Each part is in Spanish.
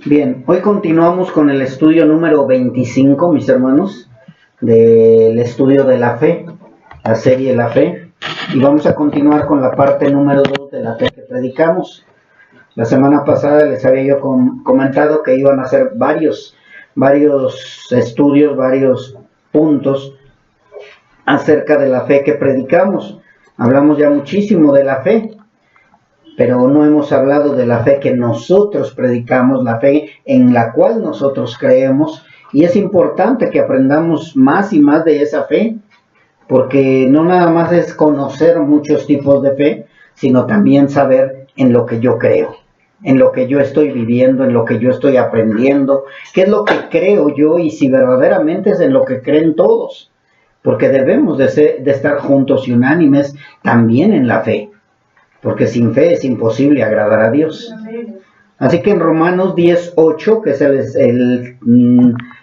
Bien, hoy continuamos con el estudio número 25, mis hermanos, del estudio de la fe, la serie La Fe, y vamos a continuar con la parte número 2 de la fe que predicamos. La semana pasada les había yo comentado que iban a hacer varios estudios, varios puntos acerca de la fe que predicamos. Hablamos ya muchísimo de la fe, pero no hemos hablado de la fe que nosotros predicamos, la fe en la cual nosotros creemos, y es importante que aprendamos más y más de esa fe, porque no nada más es conocer muchos tipos de fe, sino también saber en lo que yo creo, en lo que yo estoy viviendo, en lo que yo estoy aprendiendo, qué es lo que creo yo y si verdaderamente es en lo que creen todos, porque debemos de estar juntos y unánimes también en la fe. Porque sin fe es imposible agradar a Dios. Así que en Romanos 10:8, que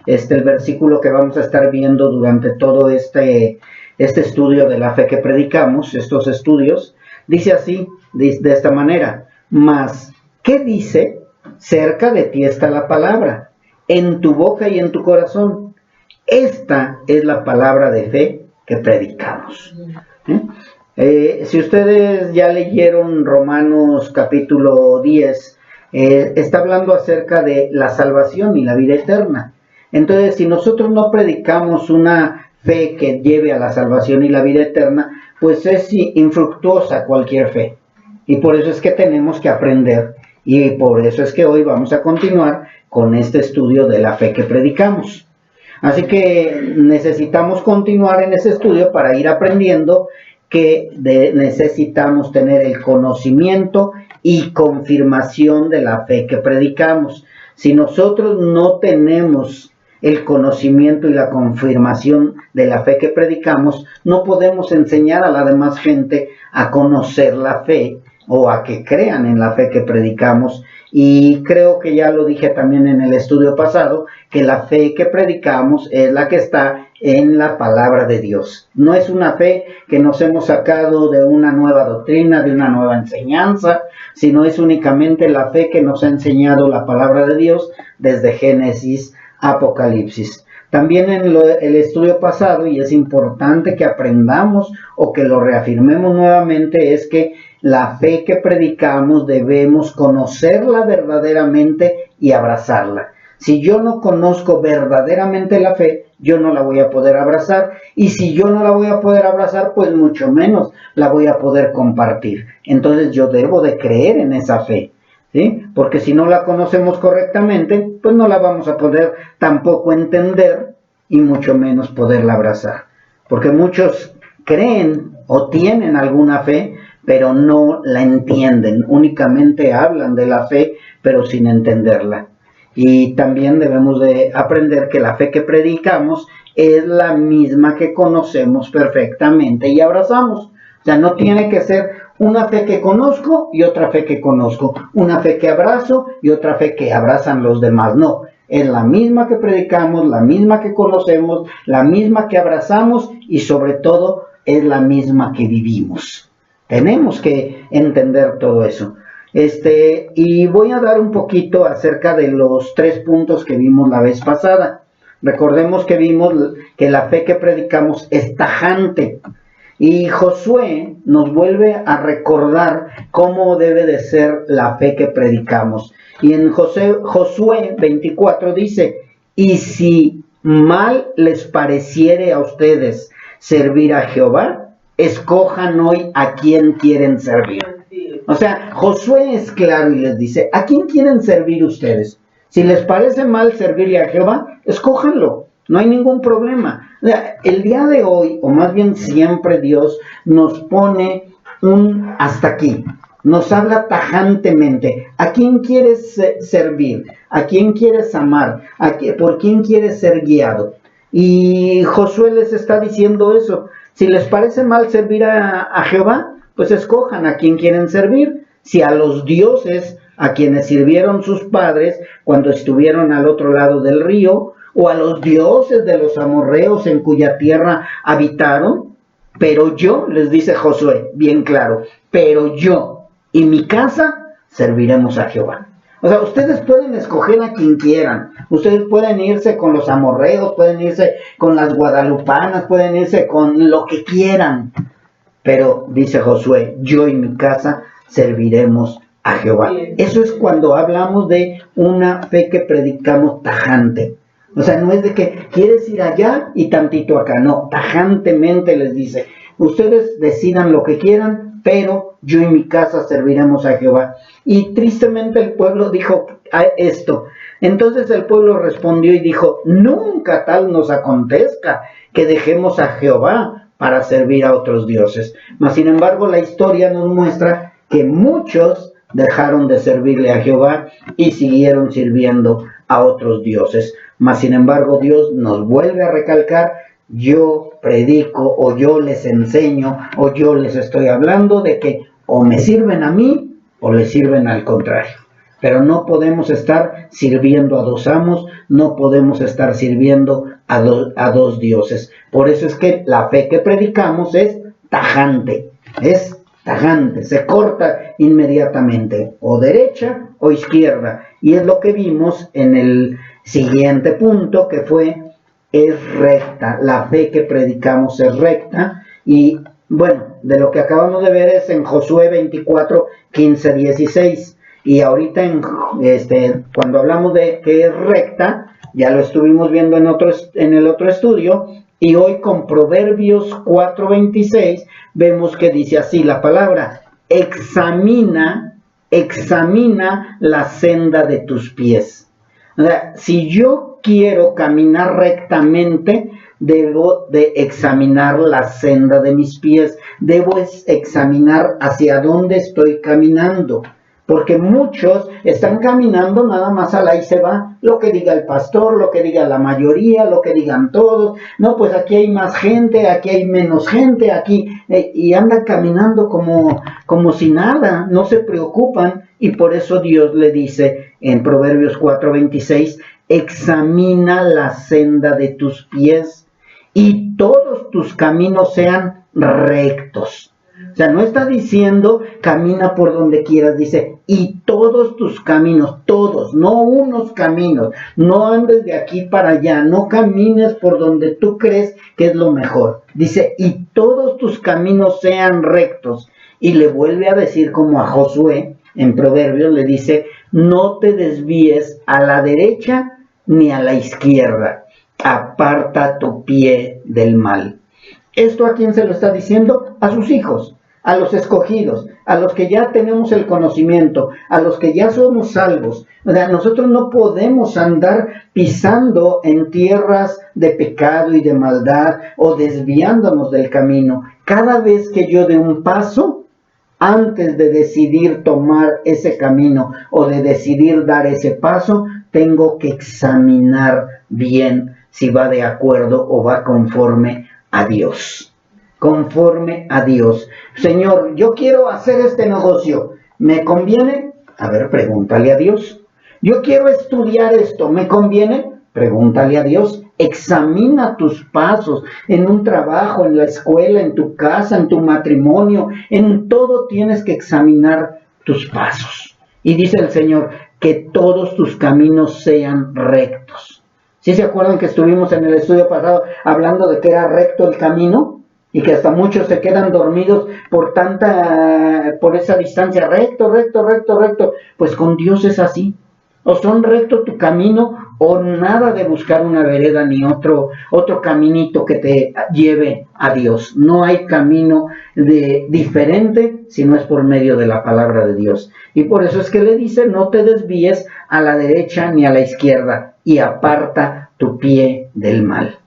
es el versículo que vamos a estar viendo durante todo este estudio de la fe que predicamos, estos estudios, dice así, de esta manera: mas, ¿qué dice? Cerca de ti está la palabra, en tu boca y en tu corazón. Esta es la palabra de fe que predicamos. Si ustedes ya leyeron Romanos capítulo 10, está hablando acerca de la salvación y la vida eterna. Entonces, si nosotros no predicamos una fe que lleve a la salvación y la vida eterna, pues es infructuosa cualquier fe. Y por eso es que tenemos que aprender. Y por eso es que hoy vamos a continuar con este estudio de la fe que predicamos. Así que necesitamos continuar en ese estudio para ir aprendiendo que necesitamos tener el conocimiento y confirmación de la fe que predicamos. Si nosotros no tenemos el conocimiento y la confirmación de la fe que predicamos, no podemos enseñar a la demás gente a conocer la fe o a que crean en la fe que predicamos. Y creo que ya lo dije también en el estudio pasado, que la fe que predicamos es la que está en la palabra de Dios. No es una fe que nos hemos sacado de una nueva doctrina, de una nueva enseñanza, sino es únicamente la fe que nos ha enseñado la palabra de Dios desde Génesis a Apocalipsis. También en el estudio pasado, y es importante que aprendamos o que lo reafirmemos nuevamente, es que la fe que predicamos debemos conocerla verdaderamente y abrazarla. Si yo no conozco verdaderamente la fe, yo no la voy a poder abrazar, y si yo no la voy a poder abrazar, pues mucho menos la voy a poder compartir. Entonces yo debo de creer en esa fe, ¿sí? Porque si no la conocemos correctamente, pues no la vamos a poder tampoco entender y mucho menos poderla abrazar. Porque muchos creen o tienen alguna fe, pero no la entienden, únicamente hablan de la fe, pero sin entenderla. Y también debemos de aprender que la fe que predicamos es la misma que conocemos perfectamente y abrazamos. O sea, no tiene que ser una fe que conozco y otra fe que conozco, una fe que abrazo y otra fe que abrazan los demás. No, es la misma que predicamos, la misma que conocemos, la misma que abrazamos y sobre todo es la misma que vivimos. Tenemos que entender todo eso. Y voy a dar un poquito acerca de los 3 puntos que vimos la vez pasada. Recordemos que vimos que la fe que predicamos es tajante. Y Josué nos vuelve a recordar cómo debe de ser la fe que predicamos. Y en Josué 24 dice: y si mal les pareciere a ustedes servir a Jehová, escojan hoy a quién quieren servir. O sea, Josué es claro y les dice: ¿a quién quieren servir ustedes? Si les parece mal servirle a Jehová, escójanlo, no hay ningún problema. O sea, el día de hoy, o más bien siempre, Dios nos pone un hasta aquí, nos habla tajantemente. ¿A quién quieres servir? ¿A quién quieres amar? ¿Por quién quieres ser guiado? Y Josué les está diciendo eso. Si les parece mal servir a Jehová, pues escojan a quién quieren servir. Si a los dioses a quienes sirvieron sus padres cuando estuvieron al otro lado del río, o a los dioses de los amorreos en cuya tierra habitaron, pero yo, les dice Josué, bien claro, pero yo y mi casa serviremos a Jehová. O sea, ustedes pueden escoger a quien quieran. Ustedes pueden irse con los amorreos, pueden irse con las guadalupanas, pueden irse con lo que quieran. Pero dice Josué, yo y mi casa serviremos a Jehová. Eso es cuando hablamos de una fe que predicamos tajante. O sea, no es de que quieres ir allá y tantito acá. No, tajantemente les dice, ustedes decidan lo que quieran, pero yo y mi casa serviremos a Jehová. Y tristemente el pueblo dijo esto. Entonces el pueblo respondió y dijo, nunca tal nos acontezca que dejemos a Jehová para servir a otros dioses. Mas sin embargo la historia nos muestra que muchos dejaron de servirle a Jehová y siguieron sirviendo a otros dioses. Mas sin embargo Dios nos vuelve a recalcar, yo predico o yo les enseño o yo les estoy hablando de que o me sirven a mí o les sirven al contrario. Pero no podemos estar sirviendo a dos amos, no podemos estar sirviendo a dos dioses. Por eso es que la fe que predicamos es tajante, se corta inmediatamente, o derecha o izquierda. Y es lo que vimos en el siguiente punto, que fue, es recta. La fe que predicamos es recta. Y bueno, de lo que acabamos de ver es en Josué 24, 15, 16. Y ahorita cuando hablamos de que es recta, ya lo estuvimos viendo en el otro estudio, y hoy con Proverbios 4:26 vemos que dice así la palabra, examina la senda de tus pies. O sea, si yo quiero caminar rectamente, debo de examinar la senda de mis pies, debo examinar hacia dónde estoy caminando. Porque muchos están caminando nada más al ahí se va, lo que diga el pastor, lo que diga la mayoría, lo que digan todos. No, pues aquí hay más gente, aquí hay menos gente, aquí, y andan caminando como si nada, no se preocupan. Y por eso Dios le dice en Proverbios 4:26, examina la senda de tus pies y todos tus caminos sean rectos. O sea, no está diciendo camina por donde quieras, dice y todos tus caminos, todos, no unos caminos, no andes de aquí para allá, no camines por donde tú crees que es lo mejor. Dice y todos tus caminos sean rectos. Y le vuelve a decir como a Josué en Proverbios, le dice no te desvíes a la derecha ni a la izquierda, aparta tu pie del mal. ¿Esto a quién se lo está diciendo? A sus hijos, a los escogidos, a los que ya tenemos el conocimiento, a los que ya somos salvos. O sea, nosotros no podemos andar pisando en tierras de pecado y de maldad o desviándonos del camino. Cada vez que yo dé un paso, antes de decidir tomar ese camino o de decidir dar ese paso, tengo que examinar bien si va de acuerdo o va conforme a Dios. Conforme a Dios. Señor, yo quiero hacer este negocio. ¿Me conviene? A ver, pregúntale a Dios. Yo quiero estudiar esto. ¿Me conviene? Pregúntale a Dios. Examina tus pasos en un trabajo, en la escuela, en tu casa, en tu matrimonio. En todo tienes que examinar tus pasos. Y dice el Señor, que todos tus caminos sean rectos. ¿Sí se acuerdan que estuvimos en el estudio pasado hablando de que era recto el camino? Y que hasta muchos se quedan dormidos por esa distancia, recto. Pues con Dios es así. O son recto tu camino, o nada de buscar una vereda ni otro caminito que te lleve a Dios. No hay camino diferente si no es por medio de la palabra de Dios. Y por eso es que le dice, no te desvíes a la derecha ni a la izquierda, y aparta tu pie del mal.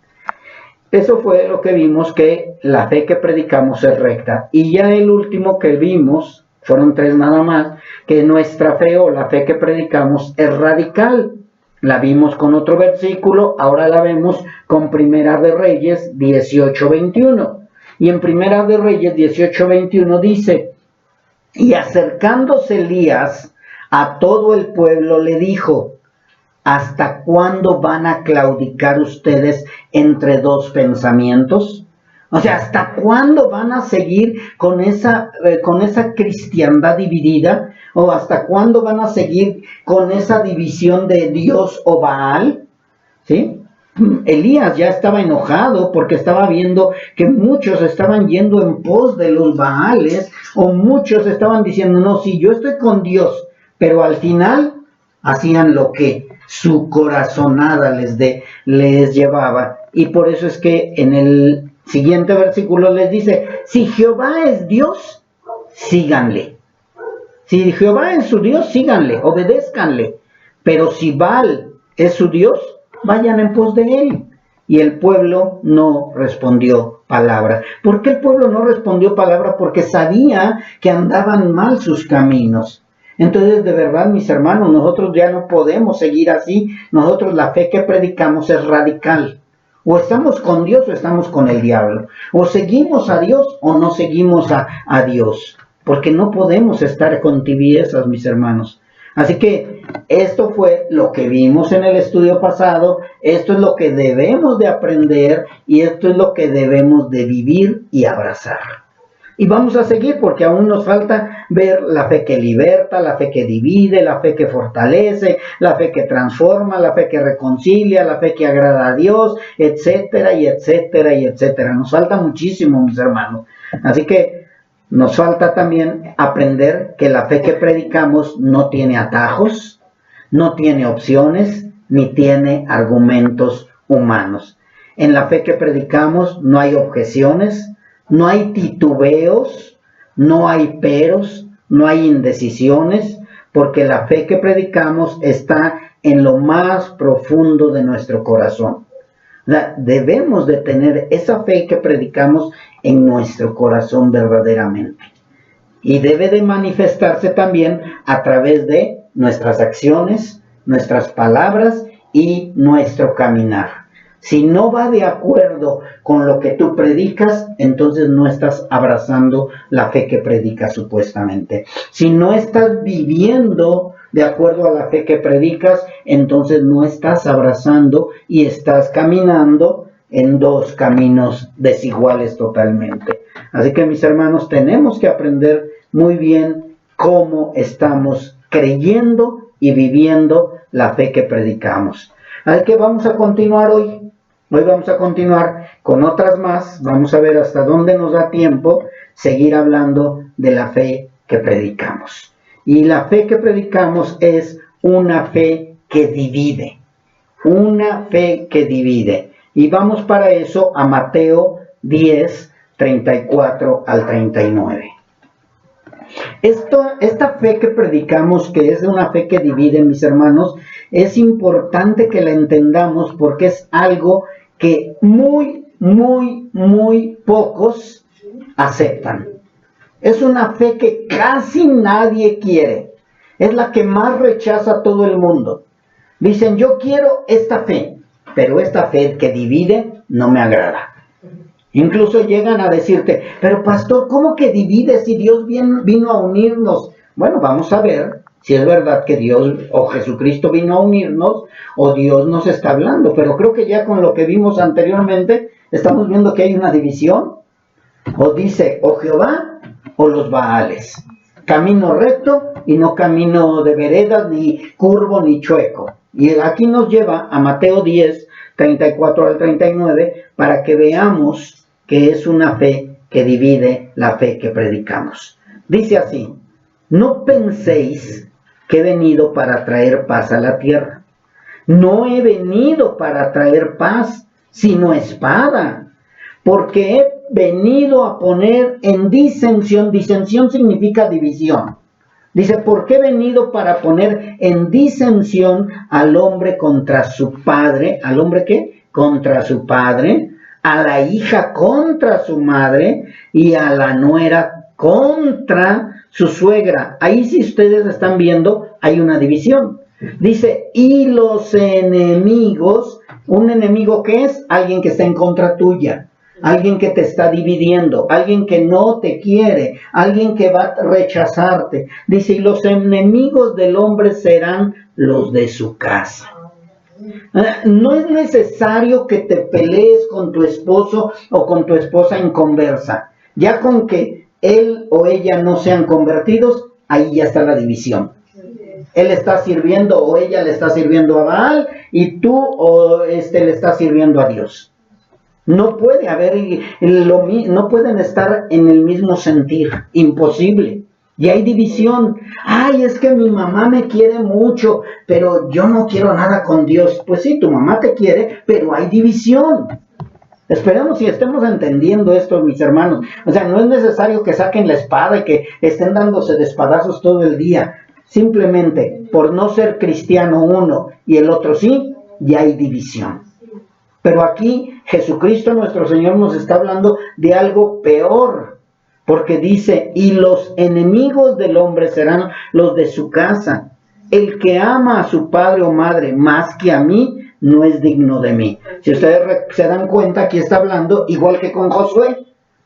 Eso fue lo que vimos, que la fe que predicamos es recta. Y ya el último que vimos, fueron 3 nada más, que nuestra fe o la fe que predicamos es radical. La vimos con otro versículo, ahora la vemos con Primera de Reyes 18:21. Y en Primera de Reyes 18:21 dice, y acercándose Elías a todo el pueblo le dijo, ¿hasta cuándo van a claudicar ustedes entre 2 pensamientos? O sea, ¿hasta cuándo van a seguir con esa cristiandad dividida? ¿O hasta cuándo van a seguir con esa división de Dios o Baal? ¿Sí? Elías ya estaba enojado porque estaba viendo que muchos estaban yendo en pos de los Baales, o muchos estaban diciendo, no, sí, yo estoy con Dios, pero al final hacían lo que su corazonada les llevaba. Y por eso es que en el siguiente versículo les dice, si Jehová es Dios, síganle. Si Jehová es su Dios, síganle, obedézcanle. Pero si Baal es su Dios, vayan en pos de él. Y el pueblo no respondió palabra. ¿Por qué el pueblo no respondió palabra? Porque sabía que andaban mal sus caminos. Entonces, de verdad, mis hermanos, nosotros ya no podemos seguir así. Nosotros, la fe que predicamos es radical. O estamos con Dios o estamos con el diablo. O seguimos a Dios o no seguimos a Dios. Porque no podemos estar con tibiezas, mis hermanos. Así que esto fue lo que vimos en el estudio pasado, esto es lo que debemos de aprender y esto es lo que debemos de vivir y abrazar. Y vamos a seguir porque aún nos falta ver la fe que liberta, la fe que divide, la fe que fortalece, la fe que transforma, la fe que reconcilia, la fe que agrada a Dios, etcétera y etcétera y etcétera. Nos falta muchísimo, mis hermanos. Así que nos falta también aprender que la fe que predicamos no tiene atajos, no tiene opciones, ni tiene argumentos humanos. En la fe que predicamos no hay objeciones, no hay titubeos, no hay peros, no hay indecisiones, porque la fe que predicamos está en lo más profundo de nuestro corazón. Debemos de tener esa fe que predicamos en nuestro corazón verdaderamente. Y debe de manifestarse también a través de nuestras acciones, nuestras palabras y nuestro caminar. Si no va de acuerdo con lo que tú predicas, entonces no estás abrazando la fe que predicas supuestamente. Si no estás viviendo de acuerdo a la fe que predicas, entonces no estás abrazando y estás caminando en dos caminos desiguales totalmente. Así que, mis hermanos, tenemos que aprender muy bien cómo estamos creyendo y viviendo la fe que predicamos. Así que vamos a continuar hoy. Hoy vamos a continuar con otras más. Vamos a ver hasta dónde nos da tiempo seguir hablando de la fe que predicamos. Y la fe que predicamos es una fe que divide. Una fe que divide. Y vamos para eso a Mateo 10, 34 al 39. Esta fe que predicamos, que es una fe que divide, mis hermanos, es importante que la entendamos porque es algo que muy pocos aceptan. Es una fe que casi nadie quiere. Es la que más rechaza todo el mundo. Dicen, yo quiero esta fe, pero esta fe que divide no me agrada. Incluso llegan a decirte, pero pastor, ¿cómo que divide si Dios vino a unirnos? Bueno, vamos a ver si es verdad que Dios o Jesucristo vino a unirnos o Dios nos está hablando. Pero creo que ya con lo que vimos anteriormente, estamos viendo que hay una división. O dice, o Jehová o los Baales. Camino recto y no camino de veredas, ni curvo, ni chueco. Y aquí nos lleva a Mateo 10, 34 al 39, para que veamos que es una fe que divide la fe que predicamos. Dice así, no penséis que he venido para traer paz a la tierra. No he venido para traer paz, sino espada, porque he venido a poner en disensión. Disensión significa división. Dice, porque he venido para poner en disensión al hombre contra su padre. ¿Al hombre qué? Contra su padre. A la hija contra su madre. Y a la nuera contra su suegra. Ahí, si ustedes están viendo, hay una división. Dice, y los enemigos. ¿Un enemigo qué es? Alguien que está en contra tuya. Alguien que te está dividiendo, alguien que no te quiere, alguien que va a rechazarte. Dice, y los enemigos del hombre serán los de su casa. No es necesario que te pelees con tu esposo o con tu esposa en conversa. Ya con que él o ella no sean convertidos, ahí ya está la división. Él está sirviendo o ella le está sirviendo a Baal y tú le estás sirviendo a Dios. No puede haber, no pueden estar en el mismo sentir, imposible. Y hay división. Ay, es que mi mamá me quiere mucho, pero yo no quiero nada con Dios. Pues sí, tu mamá te quiere, pero hay división. Esperemos y estemos entendiendo esto, mis hermanos. O sea, no es necesario que saquen la espada y que estén dándose de espadazos todo el día. Simplemente por no ser cristiano uno y el otro sí, ya hay división. Pero aquí Jesucristo nuestro Señor nos está hablando de algo peor. Porque dice, y los enemigos del hombre serán los de su casa. El que ama a su padre o madre más que a mí, no es digno de mí. Si ustedes se dan cuenta, aquí está hablando igual que con Josué,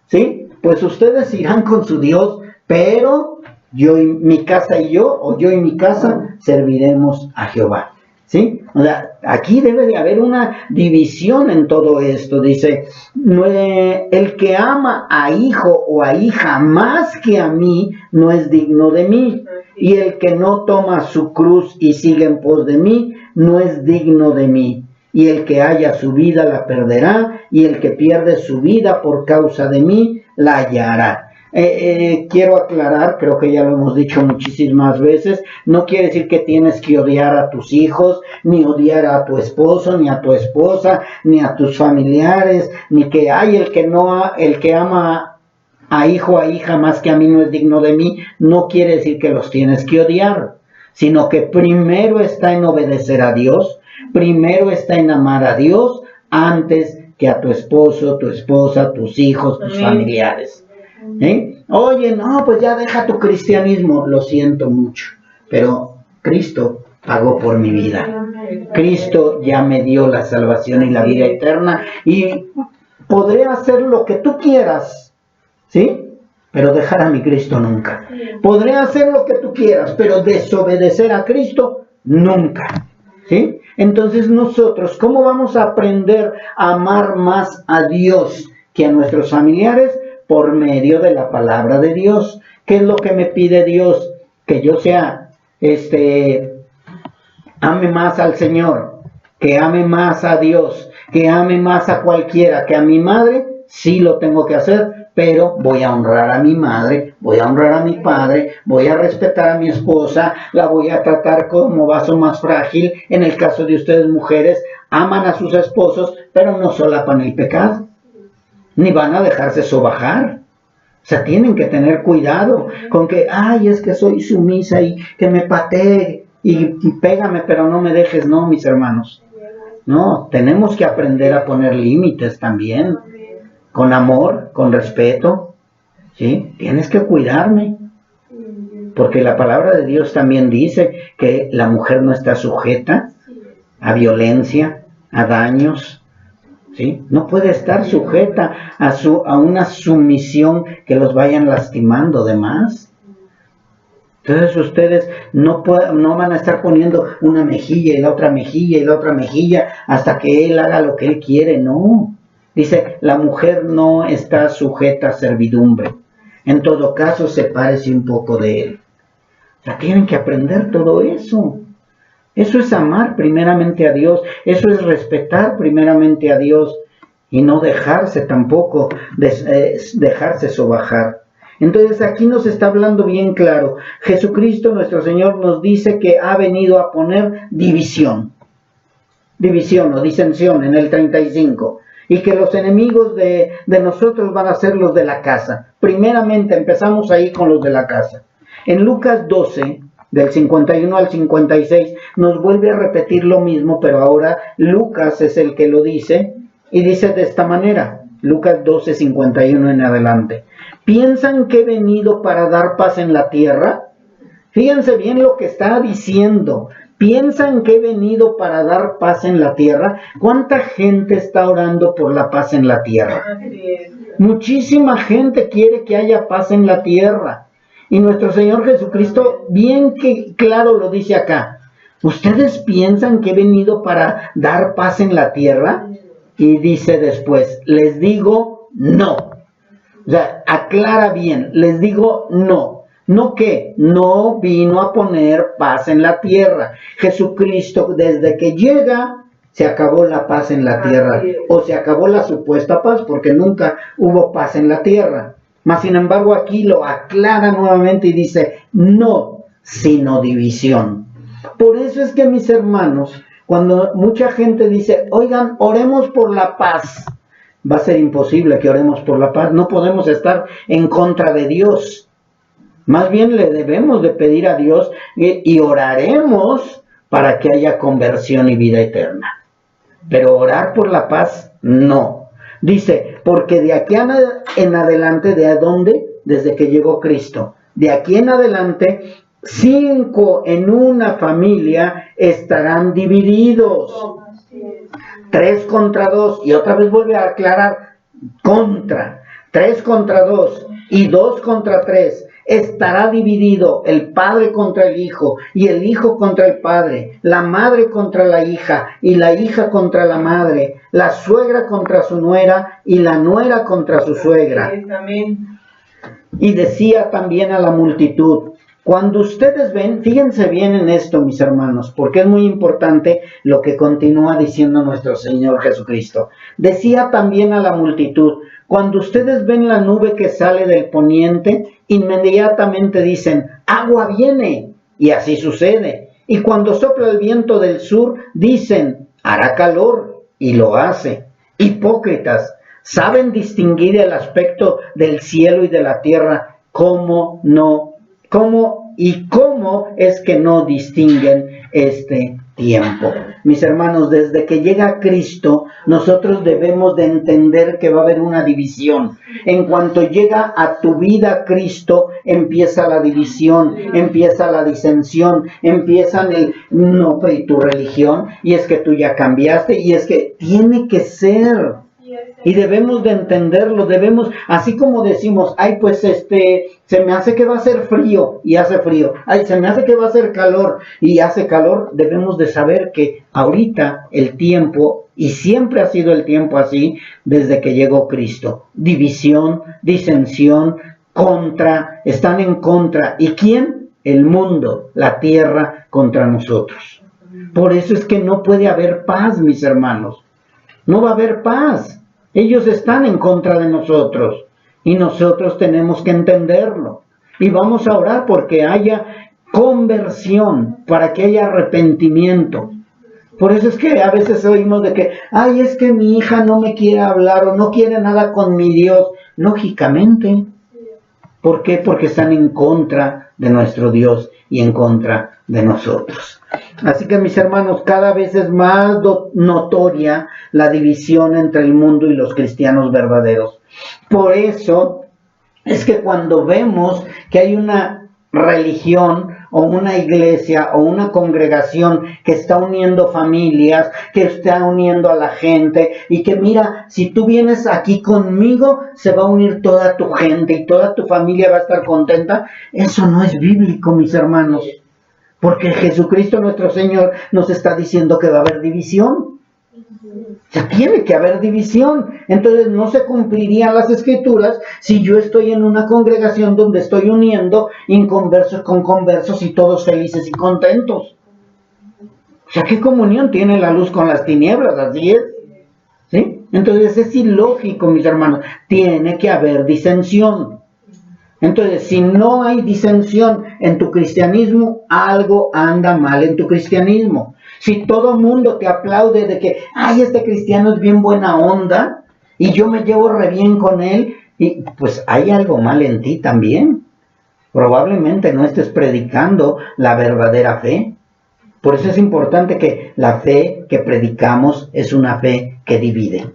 ¿sí? Pues ustedes irán con su Dios, pero yo y mi casa y yo, o yo y mi casa, serviremos a Jehová. ¿Sí? O sea, aquí debe de haber una división en todo esto. Dice, el que ama a hijo o a hija más que a mí, no es digno de mí. Y el que no toma su cruz y sigue en pos de mí, no es digno de mí. Y el que haya su vida la perderá, y el que pierde su vida por causa de mí, la hallará. Quiero aclarar, creo que ya lo hemos dicho muchísimas veces, no quiere decir que tienes que odiar a tus hijos, ni odiar a tu esposo, ni a tu esposa, ni a tus familiares, ni que hay el que ama a hijo o a hija más que a mí no es digno de mí, no quiere decir que los tienes que odiar, sino que primero está en obedecer a Dios, primero está en amar a Dios antes que a tu esposo, tu esposa, tus hijos, tus familiares. Oye, no, pues ya deja tu cristianismo, lo siento mucho, pero Cristo pagó por mi vida. Cristo ya me dio la salvación y la vida eterna y podré hacer lo que tú quieras, ¿sí? Pero dejar a mi Cristo nunca. Podré hacer lo que tú quieras, pero desobedecer a Cristo nunca, ¿sí? Entonces nosotros, ¿cómo vamos a aprender a amar más a Dios que a nuestros familiares? Por medio de la palabra de Dios. ¿Qué es lo que me pide Dios? Que yo sea, ame más al Señor, que ame más a Dios, que ame más a cualquiera, que a mi madre, sí lo tengo que hacer, pero voy a honrar a mi madre, voy a honrar a mi padre, voy a respetar a mi esposa, la voy a tratar como vaso más frágil. En el caso de ustedes mujeres, aman a sus esposos, pero no solapan el pecado, ni van a dejarse sobajar. O sea, tienen que tener cuidado con que, ay, es que soy sumisa y que me patee y pégame, pero no me dejes. No, mis hermanos. No, tenemos que aprender a poner límites también. Con amor, con respeto. ¿Sí? Tienes que cuidarme. Porque la palabra de Dios también dice que la mujer no está sujeta a violencia, a daños. ¿Sí? No puede estar sujeta a una sumisión que los vayan lastimando de más. Entonces ustedes no van a estar poniendo una mejilla y la otra mejilla y la otra mejilla hasta que él haga lo que él quiere. No. Dice, la mujer no está sujeta a servidumbre. En todo caso, sepárese un poco de él. O sea, tienen que aprender todo eso. Eso es amar primeramente a Dios, eso es respetar primeramente a Dios y no dejarse tampoco, dejarse sobajar. Entonces aquí nos está hablando bien claro, Jesucristo nuestro Señor nos dice que ha venido a poner división o disensión en el 35, y que los enemigos de nosotros van a ser los de la casa. Primeramente empezamos ahí con los de la casa. En Lucas 12, del 51 al 56, nos vuelve a repetir lo mismo, pero ahora Lucas es el que lo dice, y dice de esta manera, Lucas 12, 51 en adelante. ¿Piensan que he venido para dar paz en la tierra? Fíjense bien lo que está diciendo. ¿Piensan que he venido para dar paz en la tierra? ¿Cuánta gente está orando por la paz en la tierra? Muchísima gente quiere que haya paz en la tierra. Y nuestro Señor Jesucristo bien que claro lo dice acá. ¿Ustedes piensan que he venido para dar paz en la tierra? Y dice después, les digo no. O sea, aclara bien, les digo no. ¿No qué? No vino a poner paz en la tierra. Jesucristo, desde que llega, se acabó la paz en la tierra. O se acabó la supuesta paz, porque nunca hubo paz en la tierra. Mas, sin embargo, aquí lo aclara nuevamente y dice, no, sino división. Por eso es que, mis hermanos, cuando mucha gente dice, oigan, oremos por la paz, va a ser imposible que oremos por la paz. No podemos estar en contra de Dios. Más bien le debemos de pedir a Dios y oraremos para que haya conversión y vida eterna. Pero orar por la paz, no. Dice, porque de aquí en adelante, ¿de dónde? Desde que llegó Cristo. De aquí en adelante, 5 en una familia estarán divididos. 3 contra 2. Y otra vez vuelve a aclarar, contra. 3 contra 2 y 2 contra 3. Estará dividido el padre contra el hijo, y el hijo contra el padre, la madre contra la hija, y la hija contra la madre, la suegra contra su nuera, y la nuera contra su suegra. Y decía también a la multitud, cuando ustedes ven, fíjense bien en esto, mis hermanos, porque es muy importante lo que continúa diciendo nuestro Señor Jesucristo. Decía también a la multitud, cuando ustedes ven la nube que sale del poniente, inmediatamente dicen, agua viene, y así sucede. Y cuando sopla el viento del sur, dicen, hará calor, y lo hace. Hipócritas, ¿saben distinguir el aspecto del cielo y de la tierra? ¿Cómo es que no distinguen este tiempo? Mis hermanos, desde que llega Cristo, nosotros debemos de entender que va a haber una división. En cuanto llega a tu vida Cristo, empieza la división, empieza la disensión, empiezan no, pero ¿y tu religión? Y es que tú ya cambiaste, y es que tiene que ser. Y debemos de entenderlo, así como decimos, ay, pues se me hace que va a ser frío, y hace frío. Ay, se me hace que va a ser calor, y hace calor. Debemos de saber que ahorita el tiempo, y siempre ha sido el tiempo así, desde que llegó Cristo. División, disensión, están en contra. ¿Y quién? El mundo, la tierra contra nosotros. Por eso es que no puede haber paz, mis hermanos. No va a haber paz. Ellos están en contra de nosotros y nosotros tenemos que entenderlo. Y vamos a orar porque haya conversión, para que haya arrepentimiento. Por eso es que a veces oímos de que, ay, es que mi hija no me quiere hablar o no quiere nada con mi Dios. Lógicamente. ¿Por qué? Porque están en contra de nuestro Dios y en contra de nosotros. Así que, mis hermanos, cada vez es más notoria la división entre el mundo y los cristianos verdaderos. Por eso es que cuando vemos que hay una religión o una iglesia o una congregación que está uniendo familias, que está uniendo a la gente, y que mira, si tú vienes aquí conmigo, se va a unir toda tu gente y toda tu familia va a estar contenta, eso no es bíblico, mis hermanos. Porque Jesucristo nuestro Señor nos está diciendo que va a haber división. Ya tiene que haber división. Entonces no se cumplirían las escrituras si yo estoy en una congregación donde estoy uniendo inconversos con conversos y todos felices y contentos. O sea, ¿qué comunión tiene la luz con las tinieblas? Así es. ¿Sí? Entonces es ilógico, mis hermanos. Tiene que haber disensión. Entonces, si no hay disensión en tu cristianismo, algo anda mal en tu cristianismo. Si todo el mundo te aplaude de que, ay, este cristiano es bien buena onda, y yo me llevo re bien con él, y pues hay algo mal en ti también. Probablemente no estés predicando la verdadera fe. Por eso es importante que la fe que predicamos es una fe que divide.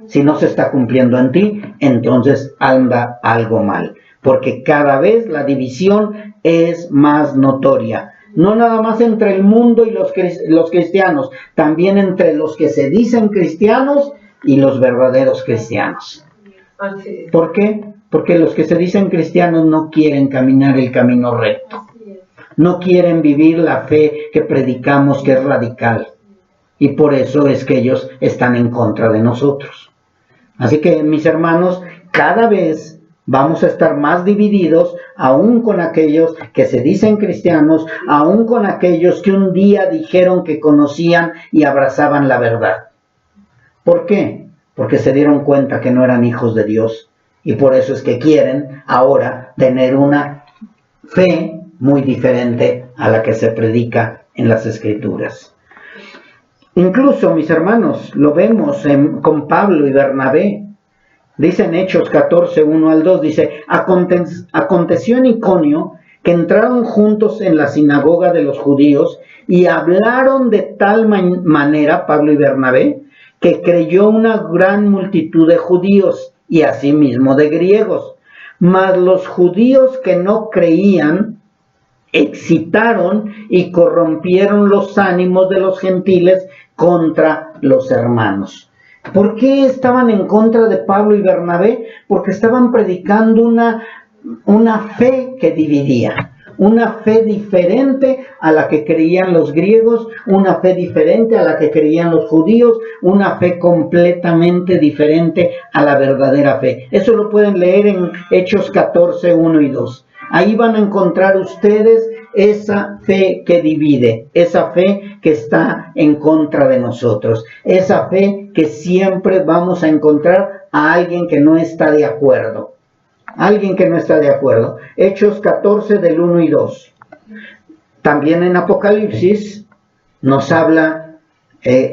Si no se está cumpliendo en ti, entonces anda algo mal. Porque cada vez la división es más notoria. No nada más entre el mundo y los cristianos, también entre los que se dicen cristianos y los verdaderos cristianos. ¿Por qué? Porque los que se dicen cristianos no quieren caminar el camino recto. no quieren vivir la fe que predicamos, que es radical. Y por eso es que ellos están en contra de nosotros. Así que, mis hermanos, cada vez vamos a estar más divididos, aún con aquellos que se dicen cristianos, aún con aquellos que un día dijeron que conocían y abrazaban la verdad. ¿Por qué? Porque se dieron cuenta que no eran hijos de Dios. Y por eso es que quieren ahora tener una fe muy diferente a la que se predica en las Escrituras. Incluso, mis hermanos, lo vemos con Pablo y Bernabé. Dice en Hechos 14, 1 al 2, dice, aconteció en Iconio que entraron juntos en la sinagoga de los judíos y hablaron de tal manera, Pablo y Bernabé, que creyó una gran multitud de judíos y asimismo de griegos. Mas los judíos que no creían excitaron y corrompieron los ánimos de los gentiles contra los hermanos. ¿Por qué estaban en contra de Pablo y Bernabé? Porque estaban predicando una fe que dividía, una fe diferente a la que creían los griegos, una fe diferente a la que creían los judíos, una fe completamente diferente a la verdadera fe. Eso lo pueden leer en Hechos 14, 1 y 2. Ahí van a encontrar ustedes esa fe que divide, esa fe que está en contra de nosotros, esa fe que siempre vamos a encontrar a alguien que no está de acuerdo. Alguien que no está de acuerdo. Hechos 14 del 1 y 2. También en Apocalipsis nos habla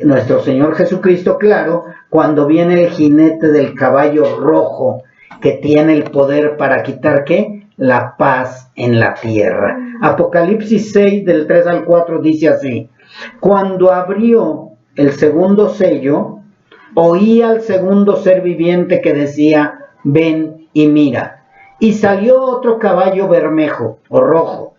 nuestro Señor Jesucristo, claro, cuando viene el jinete del caballo rojo que tiene el poder para quitar ¿qué? La paz en la tierra. Apocalipsis 6 del 3 al 4 dice así: cuando abrió el segundo sello, oí al segundo ser viviente que decía, ven y mira. Y salió otro caballo bermejo o rojo,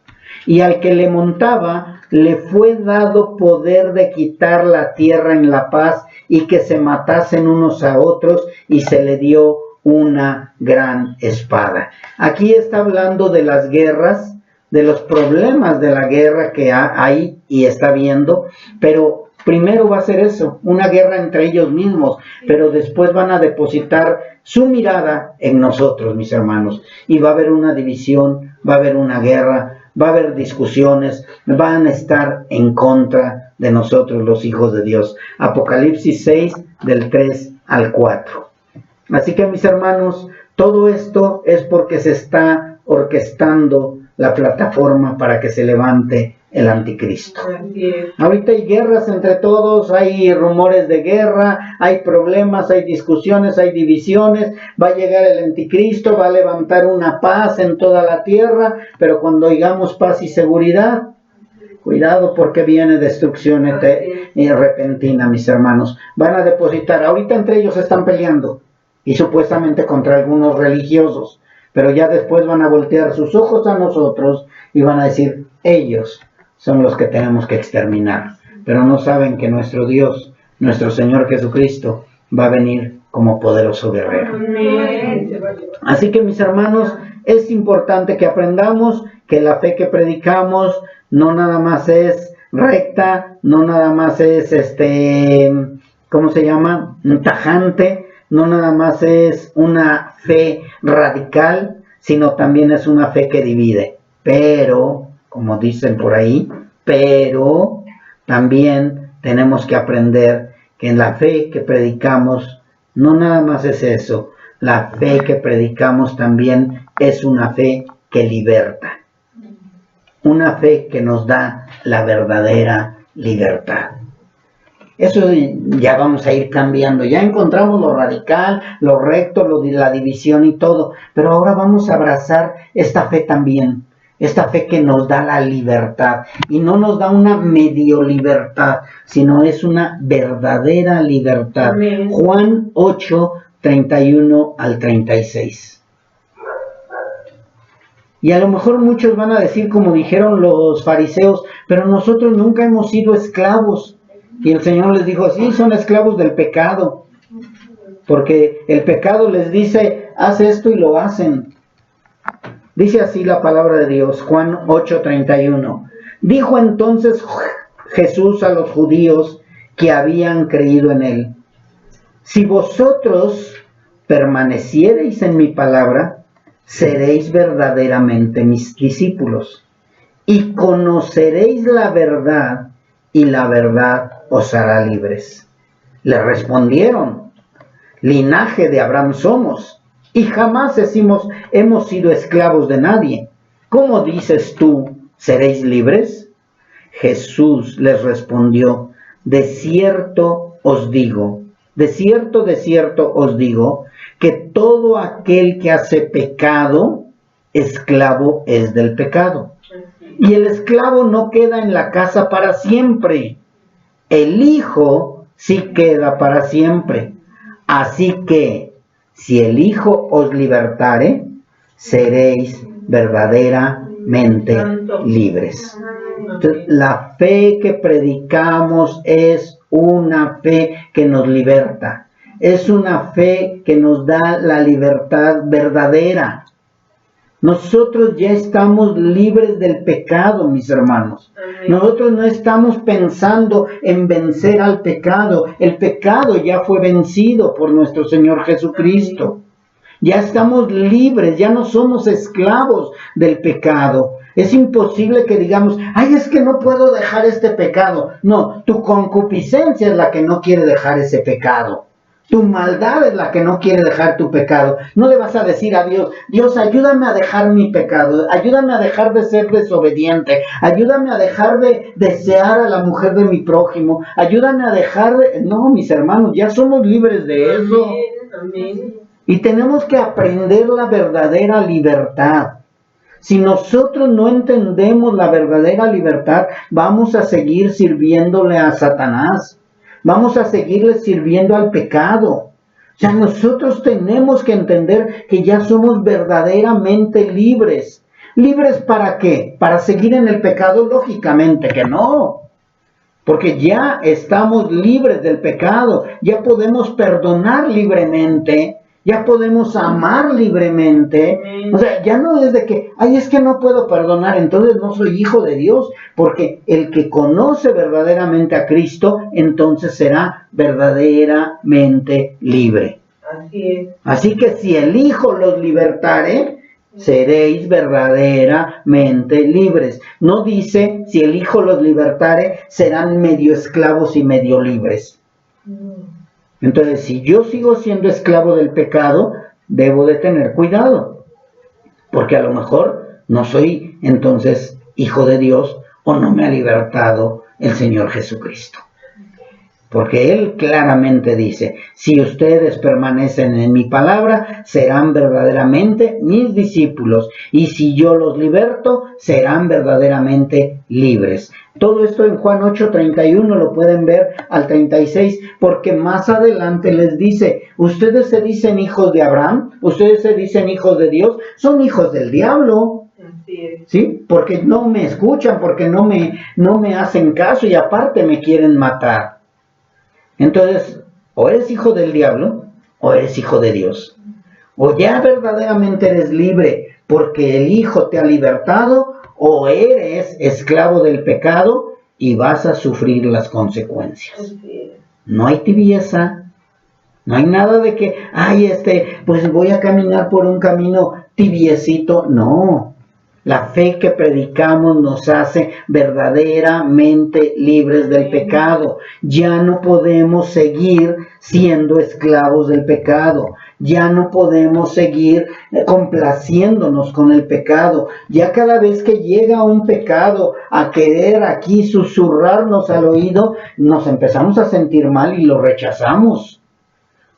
y al que le montaba le fue dado poder de quitar la tierra en la paz y que se matasen unos a otros, y se le dio una gran espada. Aquí está hablando de las guerras, de los problemas de la guerra que hay y está viendo, pero primero va a ser eso, una guerra entre ellos mismos, pero después van a depositar su mirada en nosotros, mis hermanos, y va a haber una división, va a haber una guerra, va a haber discusiones, van a estar en contra de nosotros, los hijos de Dios. Apocalipsis 6 del 3 al 4. Así que, mis hermanos, todo esto es porque se está orquestando la plataforma para que se levante el anticristo. Ahorita hay guerras entre todos, hay rumores de guerra, hay problemas, hay discusiones, hay divisiones. Va a llegar el anticristo, va a levantar una paz en toda la tierra, pero cuando oigamos paz y seguridad, cuidado porque viene destrucción repentina, mis hermanos. Van a depositar, ahorita entre ellos están peleando, y supuestamente contra algunos religiosos, pero ya después van a voltear sus ojos a nosotros y van a decir, ellos son los que tenemos que exterminar, pero no saben que nuestro Dios, nuestro Señor Jesucristo, va a venir como poderoso guerrero. Así que, mis hermanos, es importante que aprendamos que la fe que predicamos no nada más es recta, no nada más es tajante, no nada más es una fe radical, sino también es una fe que divide. Pero, como dicen por ahí, pero también tenemos que aprender que en la fe que predicamos no nada más es eso. La fe que predicamos también es una fe que liberta. Una fe que nos da la verdadera libertad. Eso ya vamos a ir cambiando. Ya encontramos lo radical, lo recto, la división y todo. Pero ahora vamos a abrazar esta fe también. Esta fe que nos da la libertad. Y no nos da una medio libertad, sino es una verdadera libertad. Amén. Juan 8, 31 al 36. Y a lo mejor muchos van a decir, como dijeron los fariseos, pero nosotros nunca hemos sido esclavos. Y el Señor les dijo, sí, son esclavos del pecado. Porque el pecado les dice, haz esto y lo hacen. Dice así la palabra de Dios, Juan 8:31. Dijo entonces Jesús a los judíos que habían creído en él: si vosotros permaneciereis en mi palabra, seréis verdaderamente mis discípulos, y conoceréis la verdad, y la verdad os hará libres. Le respondieron: linaje de Abraham somos, y jamás hemos sido esclavos de nadie. ¿Cómo dices tú, seréis libres? Jesús les respondió: de cierto os digo, de cierto os digo, que todo aquel que hace pecado, esclavo es del pecado. Y el esclavo no queda en la casa para siempre. El Hijo sí queda para siempre. Así que, si el Hijo os libertare, seréis verdaderamente libres. Entonces, la fe que predicamos es una fe que nos liberta. Es una fe que nos da la libertad verdadera. Nosotros ya estamos libres del pecado, mis hermanos. Nosotros no estamos pensando en vencer al pecado. El pecado ya fue vencido por nuestro Señor Jesucristo. Ya estamos libres, ya no somos esclavos del pecado. Es imposible que digamos, ay, es que no puedo dejar este pecado. No, tu concupiscencia es la que no quiere dejar ese pecado. Tu maldad es la que no quiere dejar tu pecado. No le vas a decir a Dios: Dios, ayúdame a dejar mi pecado, ayúdame a dejar de ser desobediente, ayúdame a dejar de desear a la mujer de mi prójimo, ayúdame a dejar de... No, mis hermanos, ya somos libres de eso. Amén. Y tenemos que aprender la verdadera libertad. Si nosotros no entendemos la verdadera libertad, vamos a seguir sirviéndole a Satanás. Vamos a seguirle sirviendo al pecado. O sea, nosotros tenemos que entender que ya somos verdaderamente libres. ¿Libres para qué? ¿Para seguir en el pecado? Lógicamente que no. Porque ya estamos libres del pecado. Ya podemos perdonar libremente. Ya podemos amar libremente. O sea, ya no es de que, ay, es que no puedo perdonar, entonces no soy hijo de Dios. Porque el que conoce verdaderamente a Cristo, entonces será verdaderamente libre. Así es. Así que si el Hijo los libertare, seréis verdaderamente libres. No dice, si el Hijo los libertare, serán medio esclavos y medio libres. Entonces, si yo sigo siendo esclavo del pecado, debo de tener cuidado, porque a lo mejor no soy entonces hijo de Dios o no me ha libertado el Señor Jesucristo. Porque Él claramente dice, si ustedes permanecen en mi palabra, serán verdaderamente mis discípulos, y si yo los liberto, serán verdaderamente libres. Todo esto en Juan 8:31 lo pueden ver al 36, porque más adelante les dice, ustedes se dicen hijos de Abraham, ustedes se dicen hijos de Dios, son hijos del diablo. ¿Sí? Porque no me escuchan, porque no me hacen caso y aparte me quieren matar. Entonces, o eres hijo del diablo, o eres hijo de Dios. O ya verdaderamente eres libre porque el Hijo te ha libertado, o eres esclavo del pecado y vas a sufrir las consecuencias. No hay tibieza, no hay nada de que, ay, pues voy a caminar por un camino tibiecito. No. La fe que predicamos nos hace verdaderamente libres del pecado. Ya no podemos seguir siendo esclavos del pecado. Ya no podemos seguir complaciéndonos con el pecado. Ya cada vez que llega un pecado a querer aquí susurrarnos al oído, nos empezamos a sentir mal y lo rechazamos.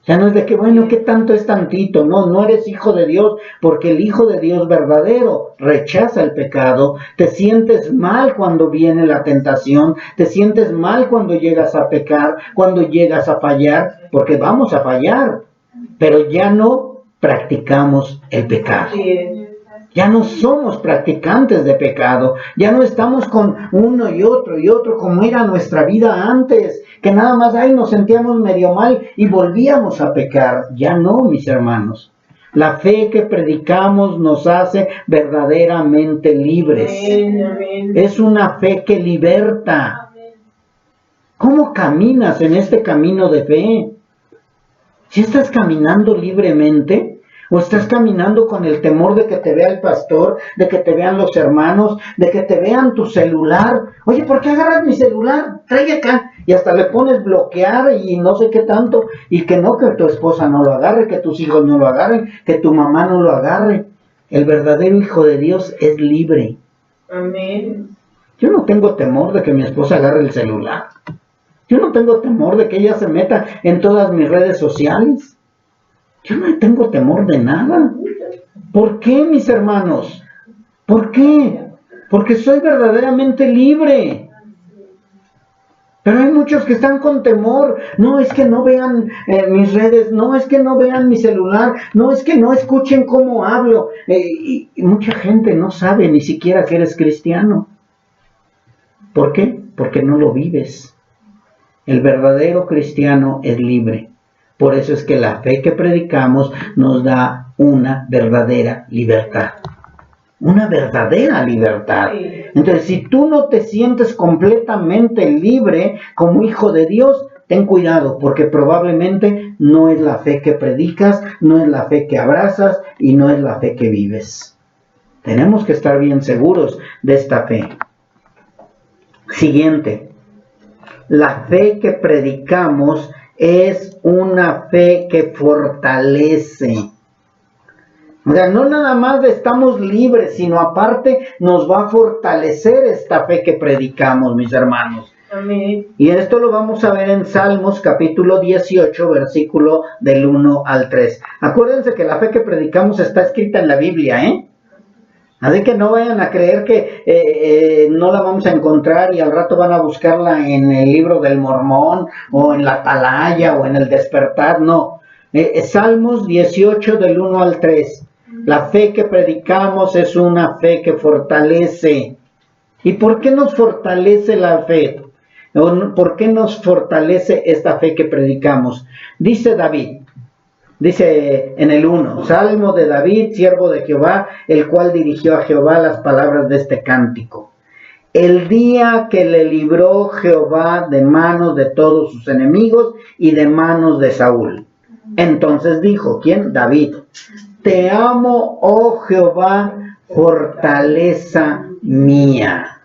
Ya no es de que, bueno, ¿qué tanto es tantito? No, no eres hijo de Dios, porque el Hijo de Dios verdadero rechaza el pecado. Te sientes mal cuando viene la tentación, te sientes mal cuando llegas a pecar, cuando llegas a fallar, porque vamos a fallar, pero ya no practicamos el pecado. Ya no somos practicantes de pecado, ya no estamos con uno y otro como era nuestra vida antes, que nada más ahí nos sentíamos medio mal y volvíamos a pecar. Ya no, mis hermanos. La fe que predicamos nos hace verdaderamente libres. Es una fe que liberta. ¿Cómo caminas en este camino de fe? ¿Si estás caminando libremente? ¿O estás caminando con el temor de que te vea el pastor, de que te vean los hermanos, de que te vean tu celular? Oye, ¿por qué agarras mi celular? Trae acá. Y hasta le pones bloquear y no sé qué tanto. Y que no, que tu esposa no lo agarre, que tus hijos no lo agarren, que tu mamá no lo agarre. El verdadero hijo de Dios es libre. Amén. Yo no tengo temor de que mi esposa agarre el celular. Yo no tengo temor de que ella se meta en todas mis redes sociales. Yo no tengo temor de nada. ¿Por qué, mis hermanos? ¿Por qué? Porque soy verdaderamente libre. Pero hay muchos que están con temor. No, es que no vean mis redes. No, es que no vean mi celular. No, es que no escuchen cómo hablo. Y mucha gente no sabe ni siquiera que eres cristiano. ¿Por qué? Porque no lo vives. El verdadero cristiano es libre. Por eso es que la fe que predicamos nos da una verdadera libertad. Una verdadera libertad. Entonces, si tú no te sientes completamente libre como hijo de Dios, ten cuidado, porque probablemente no es la fe que predicas, no es la fe que abrazas y no es la fe que vives. Tenemos que estar bien seguros de esta fe. Siguiente. La fe que predicamos es una fe que fortalece. O sea, no nada más estamos libres, sino aparte nos va a fortalecer esta fe que predicamos, mis hermanos. Amén. Y esto lo vamos a ver en Salmos capítulo 18, versículo del 1 al 3. Acuérdense que la fe que predicamos está escrita en la Biblia, ¿eh? Así que no vayan a creer que no la vamos a encontrar y al rato van a buscarla en el libro del Mormón o en la Atalaya o en el Despertar. No, Salmos 18 del 1 al 3. La fe que predicamos es una fe que fortalece. ¿Y por qué nos fortalece la fe? ¿Por qué nos fortalece esta fe que predicamos? Dice David. Dice en el 1, Salmo de David, siervo de Jehová, el cual dirigió a Jehová las palabras de este cántico. El día que le libró Jehová de manos de todos sus enemigos y de manos de Saúl. Entonces dijo, ¿quién? David. Te amo, oh Jehová, fortaleza mía.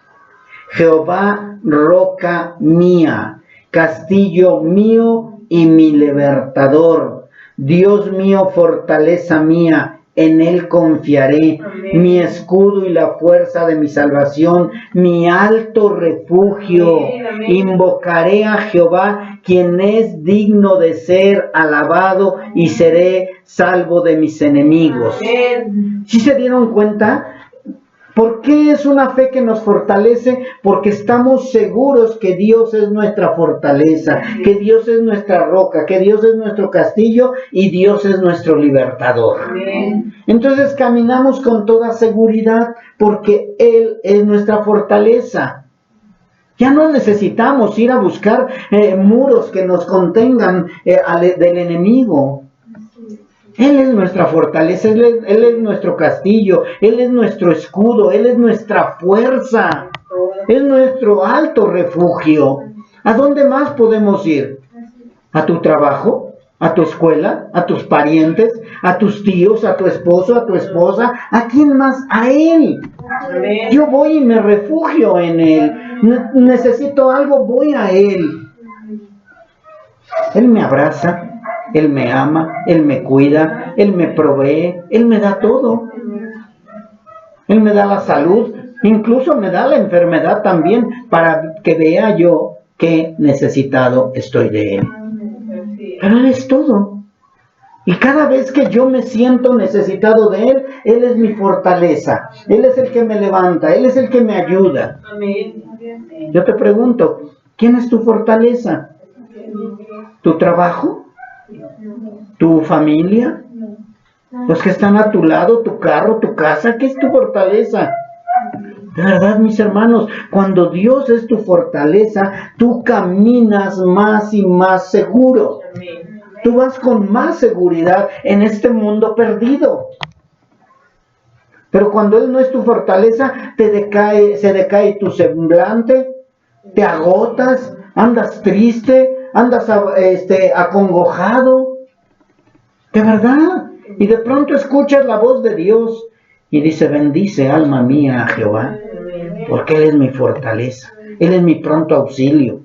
Jehová, roca mía, castillo mío y mi libertador. Dios mío, fortaleza mía, en Él confiaré. Amén. Mi escudo y la fuerza de mi salvación, mi alto refugio. Amén, amén. Invocaré a Jehová, quien es digno de ser alabado, y seré salvo de mis enemigos. Amén. ¿Sí se dieron cuenta? ¿Por qué es una fe que nos fortalece? Porque estamos seguros que Dios es nuestra fortaleza, que Dios es nuestra roca, que Dios es nuestro castillo y Dios es nuestro libertador. Amén. Entonces caminamos con toda seguridad porque Él es nuestra fortaleza. Ya no necesitamos ir a buscar muros que nos contengan del enemigo. Él es nuestra fortaleza, Él es nuestro castillo, Él es nuestro escudo, Él es nuestra fuerza, es nuestro alto refugio. ¿A dónde más podemos ir? ¿A tu trabajo? ¿A tu escuela? ¿A tus parientes? ¿A tus tíos? ¿A tu esposo? ¿A tu esposa? ¿A quién más? A Él. Amén. Yo voy y me refugio en Él. Necesito algo, voy a Él. Él me abraza. Él me ama, Él me cuida, Él me provee, Él me da todo. Él me da la salud, incluso me da la enfermedad también para que vea yo qué necesitado estoy de Él. Pero Él es todo. Y cada vez que yo me siento necesitado de Él, Él es mi fortaleza. Él es el que me levanta, Él es el que me ayuda. Amén. Yo te pregunto, ¿quién es tu fortaleza? ¿Tu trabajo? ¿Tu familia? ¿Los que están a tu lado? ¿Tu carro? ¿Tu casa? ¿Qué es tu fortaleza? De verdad, mis hermanos, cuando Dios es tu fortaleza, tú caminas más y más seguro. Amén. Tú vas con más seguridad en este mundo perdido. Pero cuando Él no es tu fortaleza, se decae tu semblante, te agotas, andas triste, andas acongojado. De verdad. Y de pronto escuchas la voz de Dios y dice: bendice alma mía a Jehová, porque Él es mi fortaleza, Él es mi pronto auxilio.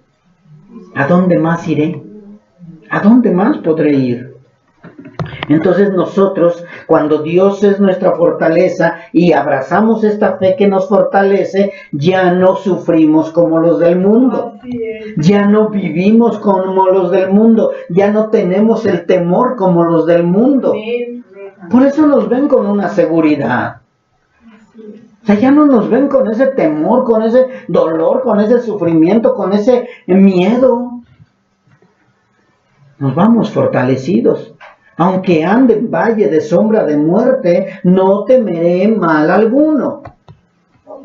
¿A dónde más iré? ¿A dónde más podré ir? Entonces nosotros, cuando Dios es nuestra fortaleza y abrazamos esta fe que nos fortalece, ya no sufrimos como los del mundo. Ya no vivimos como los del mundo. Ya no tenemos el temor como los del mundo. Por eso nos ven con una seguridad. O sea, ya no nos ven con ese temor, con ese dolor, con ese sufrimiento, con ese miedo. Nos vamos fortalecidos. Aunque ande en valle de sombra de muerte, no temeré mal alguno.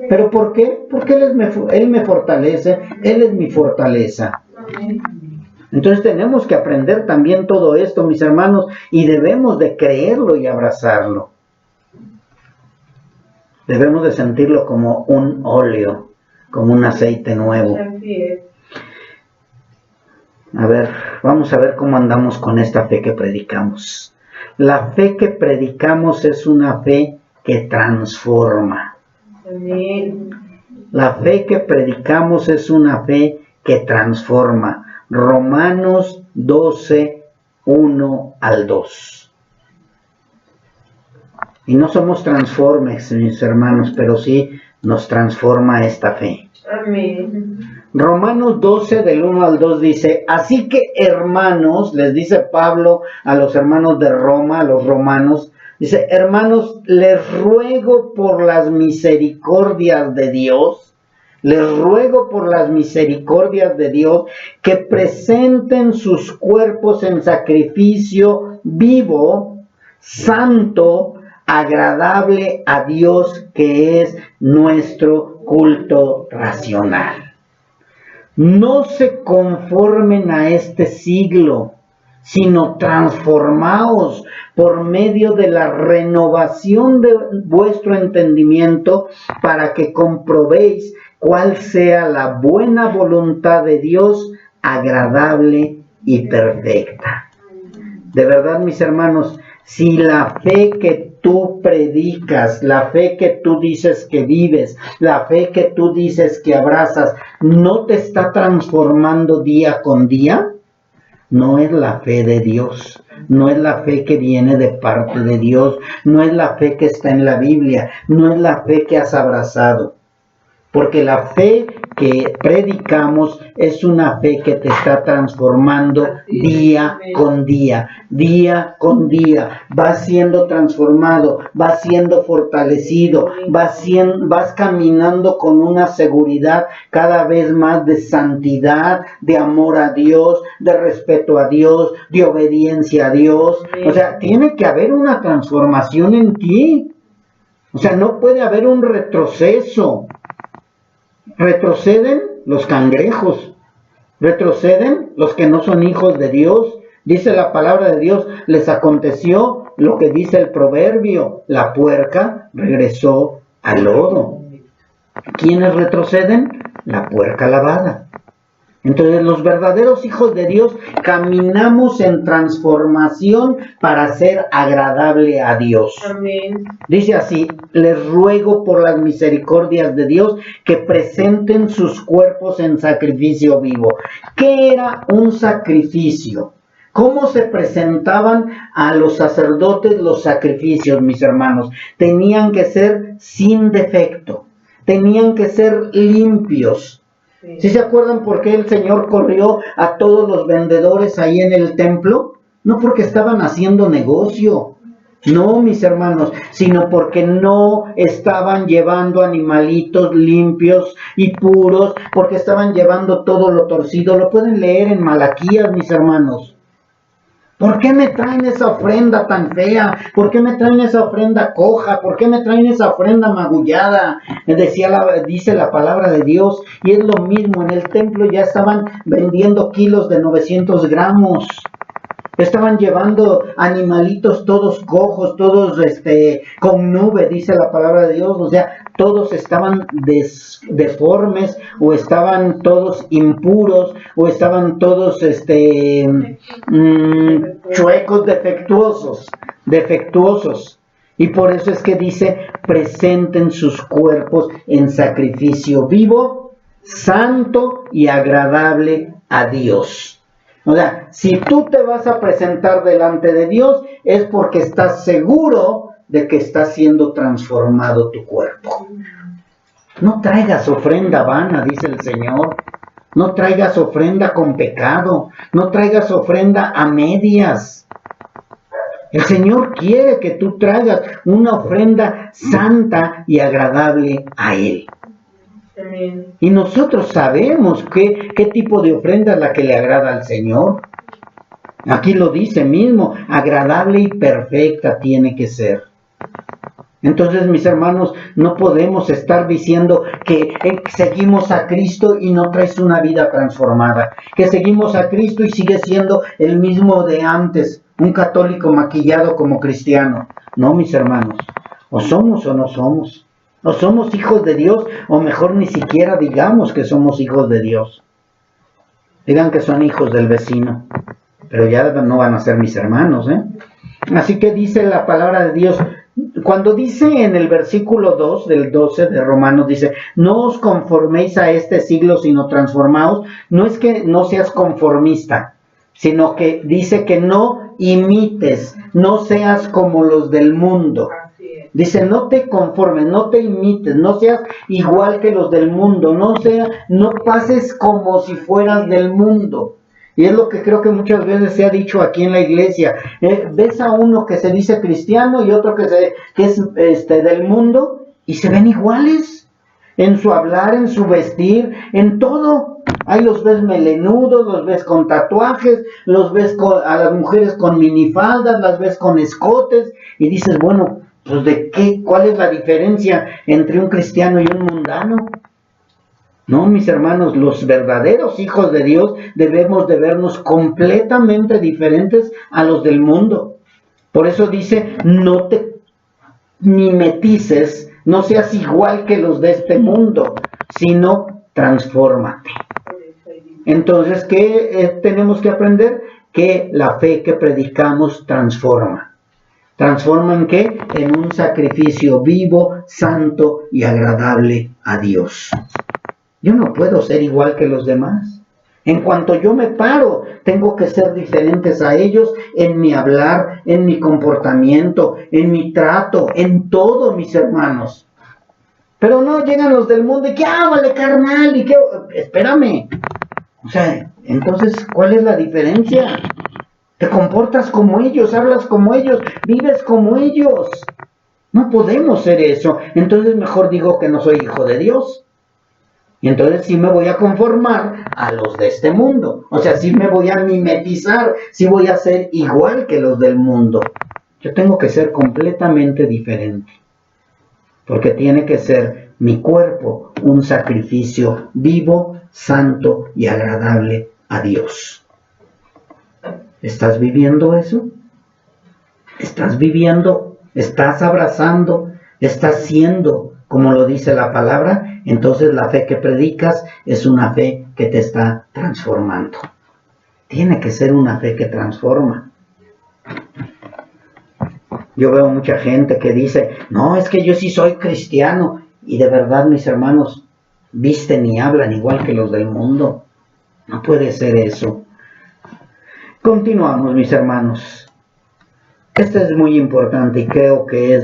¿Pero por qué? Porque Él me fortalece, Él es mi fortaleza. Entonces tenemos que aprender también todo esto, mis hermanos, y debemos de creerlo y abrazarlo. Debemos de sentirlo como un óleo, como un aceite nuevo. A ver, vamos a ver cómo andamos con esta fe que predicamos. La fe que predicamos es una fe que transforma. La fe que predicamos es una fe que transforma. Romanos 12, 1 al 2. Y no somos transformes, mis hermanos, pero sí nos transforma esta fe. Amén. Romanos 12 del 1 al 2 dice: así que hermanos, les dice Pablo a los hermanos de Roma, a los romanos, dice: hermanos, les ruego por las misericordias de Dios, les ruego por las misericordias de Dios, que presenten sus cuerpos en sacrificio vivo, santo, agradable a Dios, que es nuestro culto racional. No se conformen a este siglo, sino transformaos por medio de la renovación de vuestro entendimiento, para que comprobéis cuál sea la buena voluntad de Dios, agradable y perfecta. De verdad, mis hermanos, si la fe que tú predicas, la fe que tú dices que vives, la fe que tú dices que abrazas, no te está transformando día con día, no es la fe de Dios, no es la fe que viene de parte de Dios, no es la fe que está en la Biblia, no es la fe que has abrazado. Porque la fe que predicamos es una fe que te está transformando día con día, día con día. Vas siendo transformado, vas siendo fortalecido, vas caminando con una seguridad cada vez más de santidad, de amor a Dios, de respeto a Dios, de obediencia a Dios. O sea, tiene que haber una transformación en ti. O sea, no puede haber un retroceso. Retroceden los cangrejos, retroceden los que no son hijos de Dios. Dice la palabra de Dios: les aconteció lo que dice el proverbio: la puerca regresó al lodo. ¿Quiénes retroceden? La puerca lavada. Entonces los verdaderos hijos de Dios caminamos en transformación para ser agradable a Dios. Amén. Dice así: les ruego por las misericordias de Dios que presenten sus cuerpos en sacrificio vivo. ¿Qué era un sacrificio? ¿Cómo se presentaban a los sacerdotes los sacrificios, mis hermanos? Tenían que ser sin defecto, tenían que ser limpios. ¿Sí se acuerdan por qué el Señor corrió a todos los vendedores ahí en el templo? No porque estaban haciendo negocio, no, mis hermanos, sino porque no estaban llevando animalitos limpios y puros, porque estaban llevando todo lo torcido. Lo pueden leer en Malaquías, mis hermanos. ¿Por qué me traen esa ofrenda tan fea? ¿Por qué me traen esa ofrenda coja? ¿Por qué me traen esa ofrenda magullada? Dice la palabra de Dios. Y es lo mismo, en el templo ya estaban vendiendo kilos de 900 gramos. Estaban llevando animalitos todos cojos, todos con nube, dice la palabra de Dios. O sea, todos estaban deformes, o estaban todos impuros, o estaban todos chuecos, defectuosos. Y por eso es que dice, presenten sus cuerpos en sacrificio vivo, santo y agradable a Dios. O sea, si tú te vas a presentar delante de Dios, es porque estás seguro de que está siendo transformado tu cuerpo. No traigas ofrenda vana, dice el Señor. No traigas ofrenda con pecado. No traigas ofrenda a medias. El Señor quiere que tú traigas una ofrenda santa y agradable a Él. Y nosotros sabemos qué tipo de ofrenda es la que le agrada al Señor. Aquí lo dice mismo, agradable y perfecta tiene que ser. Entonces, mis hermanos, no podemos estar diciendo que seguimos a Cristo y no traes una vida transformada. Que seguimos a Cristo y sigue siendo el mismo de antes, un católico maquillado como cristiano. No, mis hermanos, o somos o no somos. O somos hijos de Dios, o mejor ni siquiera digamos que somos hijos de Dios. Digan que son hijos del vecino, pero ya no van a ser mis hermanos, ¿eh? Así que dice la palabra de Dios, cuando dice en el versículo 2 del 12 de Romanos, dice, no os conforméis a este siglo, sino transformaos. No es que no seas conformista, sino que dice que no imites, no seas como los del mundo. Dice, no te conformes, no te imites, no seas igual que los del mundo, no pases como si fueras del mundo. Y es lo que creo que muchas veces se ha dicho aquí en la iglesia. Ves a uno que se dice cristiano y otro que es del mundo, y se ven iguales en su hablar, en su vestir, en todo. Ahí los ves melenudos, los ves con tatuajes, los ves a las mujeres con minifaldas, las ves con escotes, y dices, bueno, pues ¿cuál es la diferencia entre un cristiano y un mundano? No, mis hermanos, los verdaderos hijos de Dios debemos de vernos completamente diferentes a los del mundo. Por eso dice, no te mimetices, no seas igual que los de este mundo, sino transfórmate. Entonces, ¿qué tenemos que aprender? Que la fe que predicamos transforma. ¿Transforma en qué? En un sacrificio vivo, santo y agradable a Dios. Yo no puedo ser igual que los demás. En cuanto yo me paro, tengo que ser diferentes a ellos en mi hablar, en mi comportamiento, en mi trato, en todo, mis hermanos. Pero no llegan los del mundo y que, vale, carnal, y que, espérame. O sea, entonces, ¿cuál es la diferencia? Te comportas como ellos, hablas como ellos, vives como ellos. No podemos ser eso. Entonces mejor digo que no soy hijo de Dios. Y entonces sí me voy a conformar a los de este mundo. O sea, sí me voy a mimetizar, sí voy a ser igual que los del mundo. Yo tengo que ser completamente diferente. Porque tiene que ser mi cuerpo un sacrificio vivo, santo y agradable a Dios. ¿Estás viviendo eso? ¿Estás viviendo? ¿Estás abrazando? ¿Estás siendo como lo dice la palabra? Entonces la fe que predicas es una fe que te está transformando. Tiene que ser una fe que transforma. Yo veo mucha gente que dice, no, es que yo sí soy cristiano. Y de verdad, mis hermanos, visten y hablan igual que los del mundo. No puede ser eso. Continuamos, mis hermanos. Esta es muy importante y creo que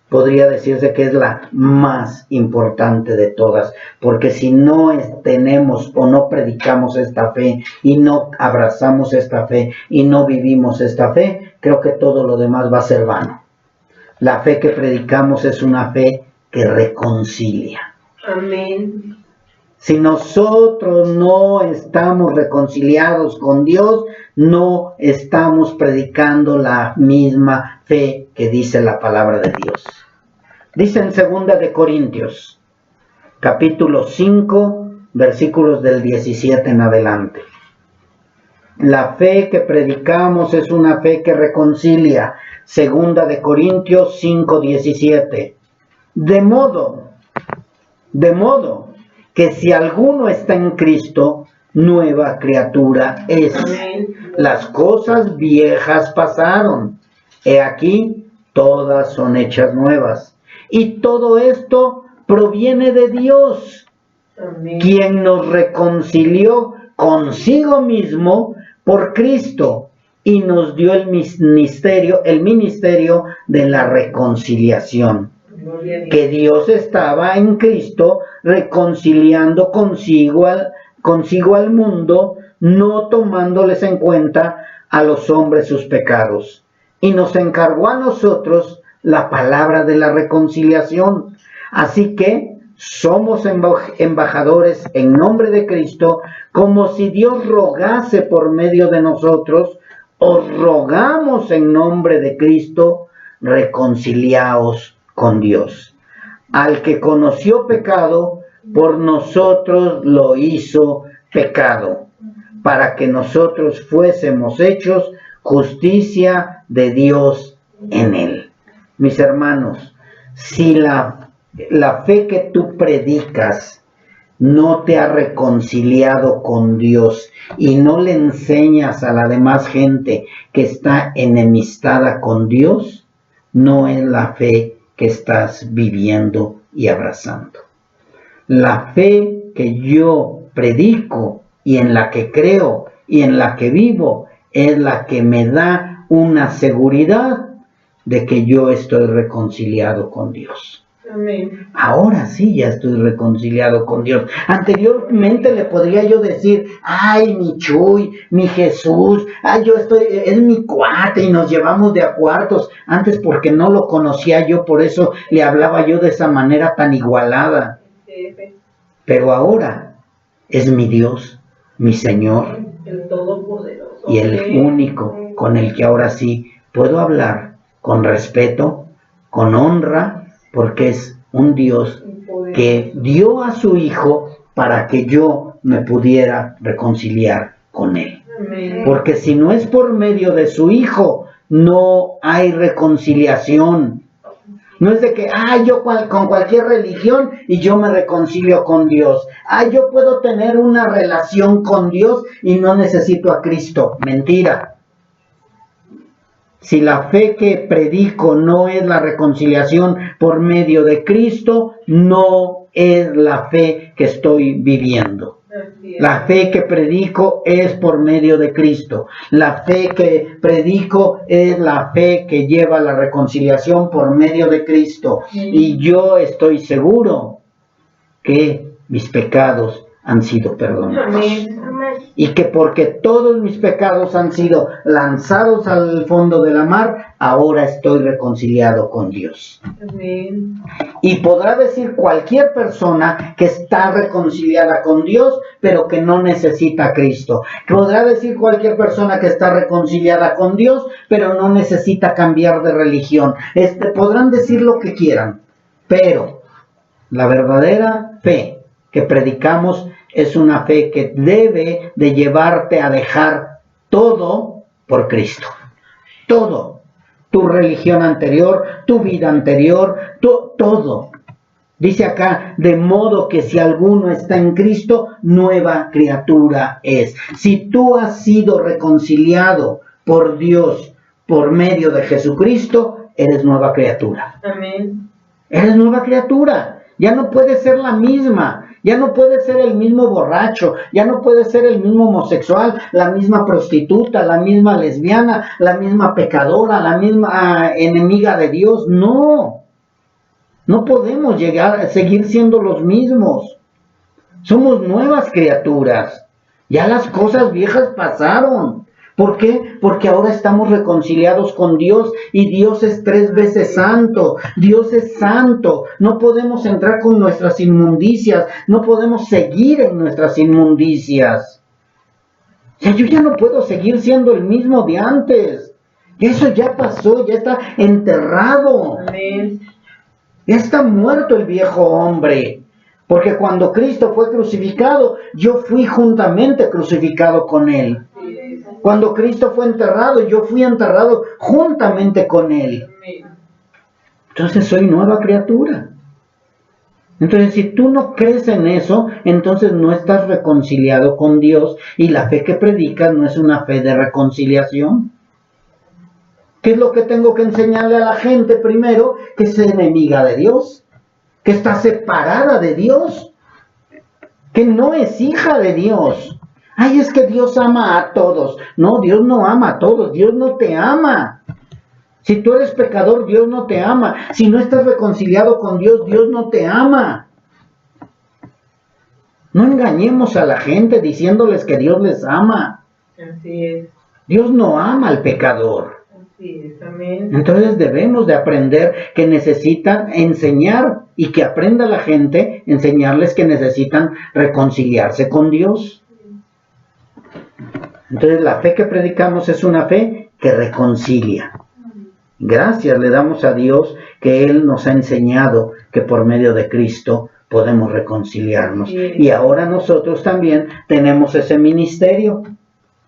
podría decirse que es la más importante de todas, porque si no tenemos o no predicamos esta fe y no abrazamos esta fe y no vivimos esta fe, creo que todo lo demás va a ser vano. La fe que predicamos es una fe que reconcilia. Amén. Si nosotros no estamos reconciliados con Dios, no estamos predicando la misma fe que dice la palabra de Dios. Dice en 2 de Corintios, capítulo 5, versículos del 17 en adelante. La fe que predicamos es una fe que reconcilia. 2 de Corintios 5:17. De modo que si alguno está en Cristo, nueva criatura es. Amén. Las cosas viejas pasaron. He aquí, todas son hechas nuevas. Y todo esto proviene de Dios, Amén. quien nos reconcilió consigo mismo por Cristo y nos dio el ministerio de la reconciliación. Gloria a Dios. Que Dios estaba en Cristo reconciliando consigo al mundo, no tomándoles en cuenta a los hombres sus pecados. Y nos encargó a nosotros la palabra de la reconciliación. Así que somos embajadores en nombre de Cristo, como si Dios rogase por medio de nosotros. Os rogamos en nombre de Cristo, reconciliaos con Dios. Al que conoció pecado, por nosotros lo hizo pecado, para que nosotros fuésemos hechos justicia de Dios en él. Mis hermanos, si la fe que tú predicas no te ha reconciliado con Dios y no le enseñas a la demás gente que está enemistada con Dios, no es la fe que estás viviendo y abrazando. La fe que yo predico y en la que creo y en la que vivo es la que me da una seguridad de que yo estoy reconciliado con Dios. Amén. Ahora sí ya estoy reconciliado con Dios. Anteriormente le podría yo decir, ay, mi Chuy, mi Jesús, ay, es mi cuate y nos llevamos de a cuartos. Antes porque no lo conocía yo, por eso le hablaba yo de esa manera tan igualada. Pero ahora es mi Dios, mi Señor El Todopoderoso. y el único con el que ahora sí puedo hablar con respeto, con honra, porque es un Dios que dio a su Hijo para que yo me pudiera reconciliar con Él. Amén. Porque si no es por medio de su Hijo, no hay reconciliación. No es de que, yo con cualquier religión y yo me reconcilio con Dios. Yo puedo tener una relación con Dios y no necesito a Cristo. Mentira. Si la fe que predico no es la reconciliación por medio de Cristo, no es la fe que estoy viviendo. La fe que predico es por medio de Cristo. La fe que predico es la fe que lleva la reconciliación por medio de Cristo. Y yo estoy seguro que mis pecados han sido perdonados. Amén. Y que porque todos mis pecados han sido lanzados al fondo de la mar, ahora estoy reconciliado con Dios. Amén. Y podrá decir cualquier persona que está reconciliada con Dios, pero que no necesita a Cristo. Podrá decir cualquier persona que está reconciliada con Dios, pero no necesita cambiar de religión. Podrán decir lo que quieran, pero la verdadera fe que predicamos es una fe que debe de llevarte a dejar todo por Cristo. Todo. Tu religión anterior, tu vida anterior, todo. Dice acá, de modo que si alguno está en Cristo, nueva criatura es. Si tú has sido reconciliado por Dios por medio de Jesucristo, eres nueva criatura. Amén. Eres nueva criatura. Ya no puedes ser la misma. Ya no puede ser el mismo borracho, ya no puede ser el mismo homosexual, la misma prostituta, la misma lesbiana, la misma pecadora, la misma enemiga de Dios. No podemos seguir siendo los mismos. Somos nuevas criaturas. Ya las cosas viejas pasaron. ¿Por qué? Porque ahora estamos reconciliados con Dios y Dios es 3 veces santo. Dios es santo. No podemos entrar con nuestras inmundicias. No podemos seguir en nuestras inmundicias. Yo ya no puedo seguir siendo el mismo de antes. Eso ya pasó, ya está enterrado. Amén. Ya está muerto el viejo hombre. Porque cuando Cristo fue crucificado, yo fui juntamente crucificado con Él. Cuando Cristo fue enterrado, yo fui enterrado juntamente con Él. Amén. Entonces soy nueva criatura. Entonces, si tú no crees en eso, entonces no estás reconciliado con Dios y la fe que predicas no es una fe de reconciliación. ¿Qué es lo que tengo que enseñarle a la gente primero? Que es enemiga de Dios, que está separada de Dios, que no es hija de Dios. Ay, es que Dios ama a todos. No, Dios no ama a todos, Dios no te ama. Si tú eres pecador, Dios no te ama. Si no estás reconciliado con Dios, Dios no te ama. No engañemos a la gente diciéndoles que Dios les ama. Así es. Dios no ama al pecador. Así es. Amén. Entonces debemos de aprender que necesitan enseñar y que aprenda la gente, enseñarles que necesitan reconciliarse con Dios. Entonces la fe que predicamos es una fe que reconcilia. Gracias le damos a Dios que Él nos ha enseñado que por medio de Cristo podemos reconciliarnos. Y ahora nosotros también tenemos ese ministerio.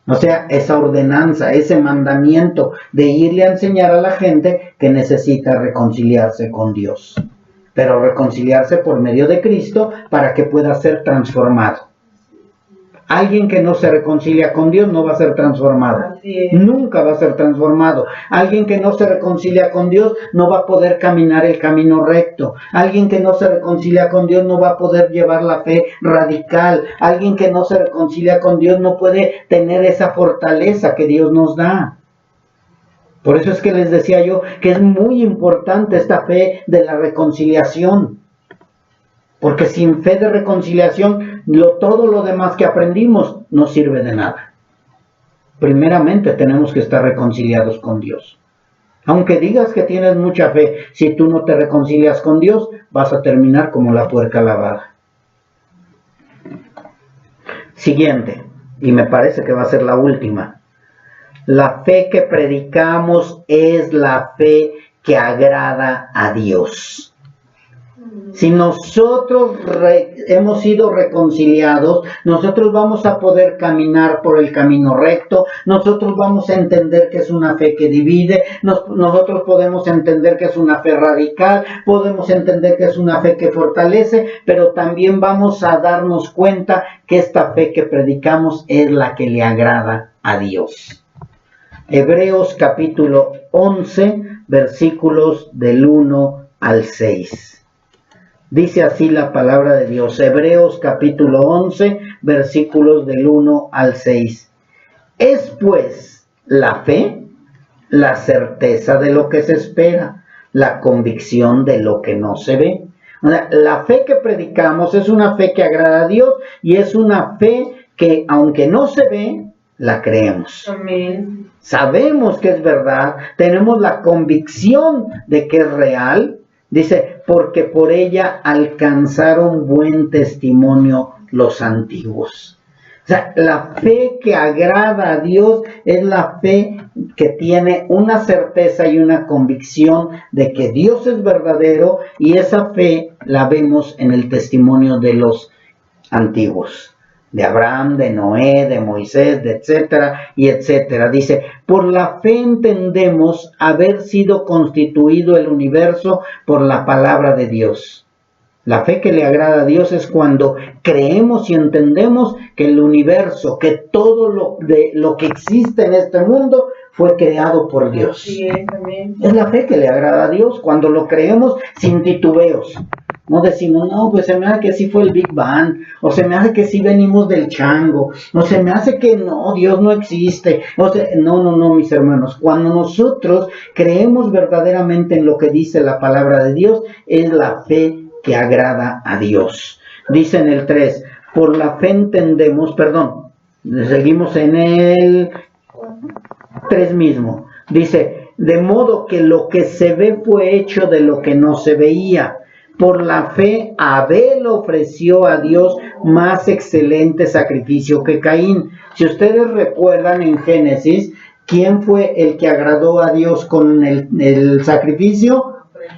O sea, esa ordenanza, ese mandamiento de irle a enseñar a la gente que necesita reconciliarse con Dios. Pero reconciliarse por medio de Cristo para que pueda ser transformado. Alguien que no se reconcilia con Dios no va a ser transformado. Nunca va a ser transformado. Alguien que no se reconcilia con Dios no va a poder caminar el camino recto. Alguien que no se reconcilia con Dios no va a poder llevar la fe radical. Alguien que no se reconcilia con Dios no puede tener esa fortaleza que Dios nos da. Por eso es que les decía yo que es muy importante esta fe de la reconciliación. Porque sin fe de reconciliación, todo lo demás que aprendimos no sirve de nada. Primeramente tenemos que estar reconciliados con Dios. Aunque digas que tienes mucha fe, si tú no te reconcilias con Dios, vas a terminar como la puerca lavada. Siguiente, y me parece que va a ser la última. La fe que predicamos es la fe que agrada a Dios. Si nosotros hemos sido reconciliados, nosotros vamos a poder caminar por el camino recto, nosotros vamos a entender que es una fe que divide, nosotros podemos entender que es una fe radical, podemos entender que es una fe que fortalece, pero también vamos a darnos cuenta que esta fe que predicamos es la que le agrada a Dios. Hebreos capítulo 11, versículos del 1 al 6. Dice así la palabra de Dios, Hebreos capítulo 11, versículos del 1 al 6. Es pues la fe, la certeza de lo que se espera, la convicción de lo que no se ve. O sea, la fe que predicamos es una fe que agrada a Dios y es una fe que aunque no se ve, la creemos. Amén. Sabemos que es verdad, tenemos la convicción de que es real. Dice, porque por ella alcanzaron buen testimonio los antiguos. O sea, la fe que agrada a Dios es la fe que tiene una certeza y una convicción de que Dios es verdadero, y esa fe la vemos en el testimonio de los antiguos. De Abraham, de Noé, de Moisés, de etcétera y etcétera. Dice, por la fe entendemos haber sido constituido el universo por la palabra de Dios. La fe que le agrada a Dios es cuando creemos y entendemos que el universo, que todo lo que existe en este mundo fue creado por Dios. Así es, amén. Es la fe que le agrada a Dios cuando lo creemos sin titubeos. No decimos, no, pues se me hace que sí fue el Big Bang, o se me hace que sí venimos del chango, o se me hace que no, Dios no existe. O sea, no, mis hermanos. Cuando nosotros creemos verdaderamente en lo que dice la palabra de Dios, es la fe que agrada a Dios. Dice en el 3, por la fe entendemos, seguimos en el 3 mismo. Dice, de modo que lo que se ve fue hecho de lo que no se veía. Por la fe, Abel ofreció a Dios más excelente sacrificio que Caín. Si ustedes recuerdan en Génesis, ¿quién fue el que agradó a Dios con el sacrificio?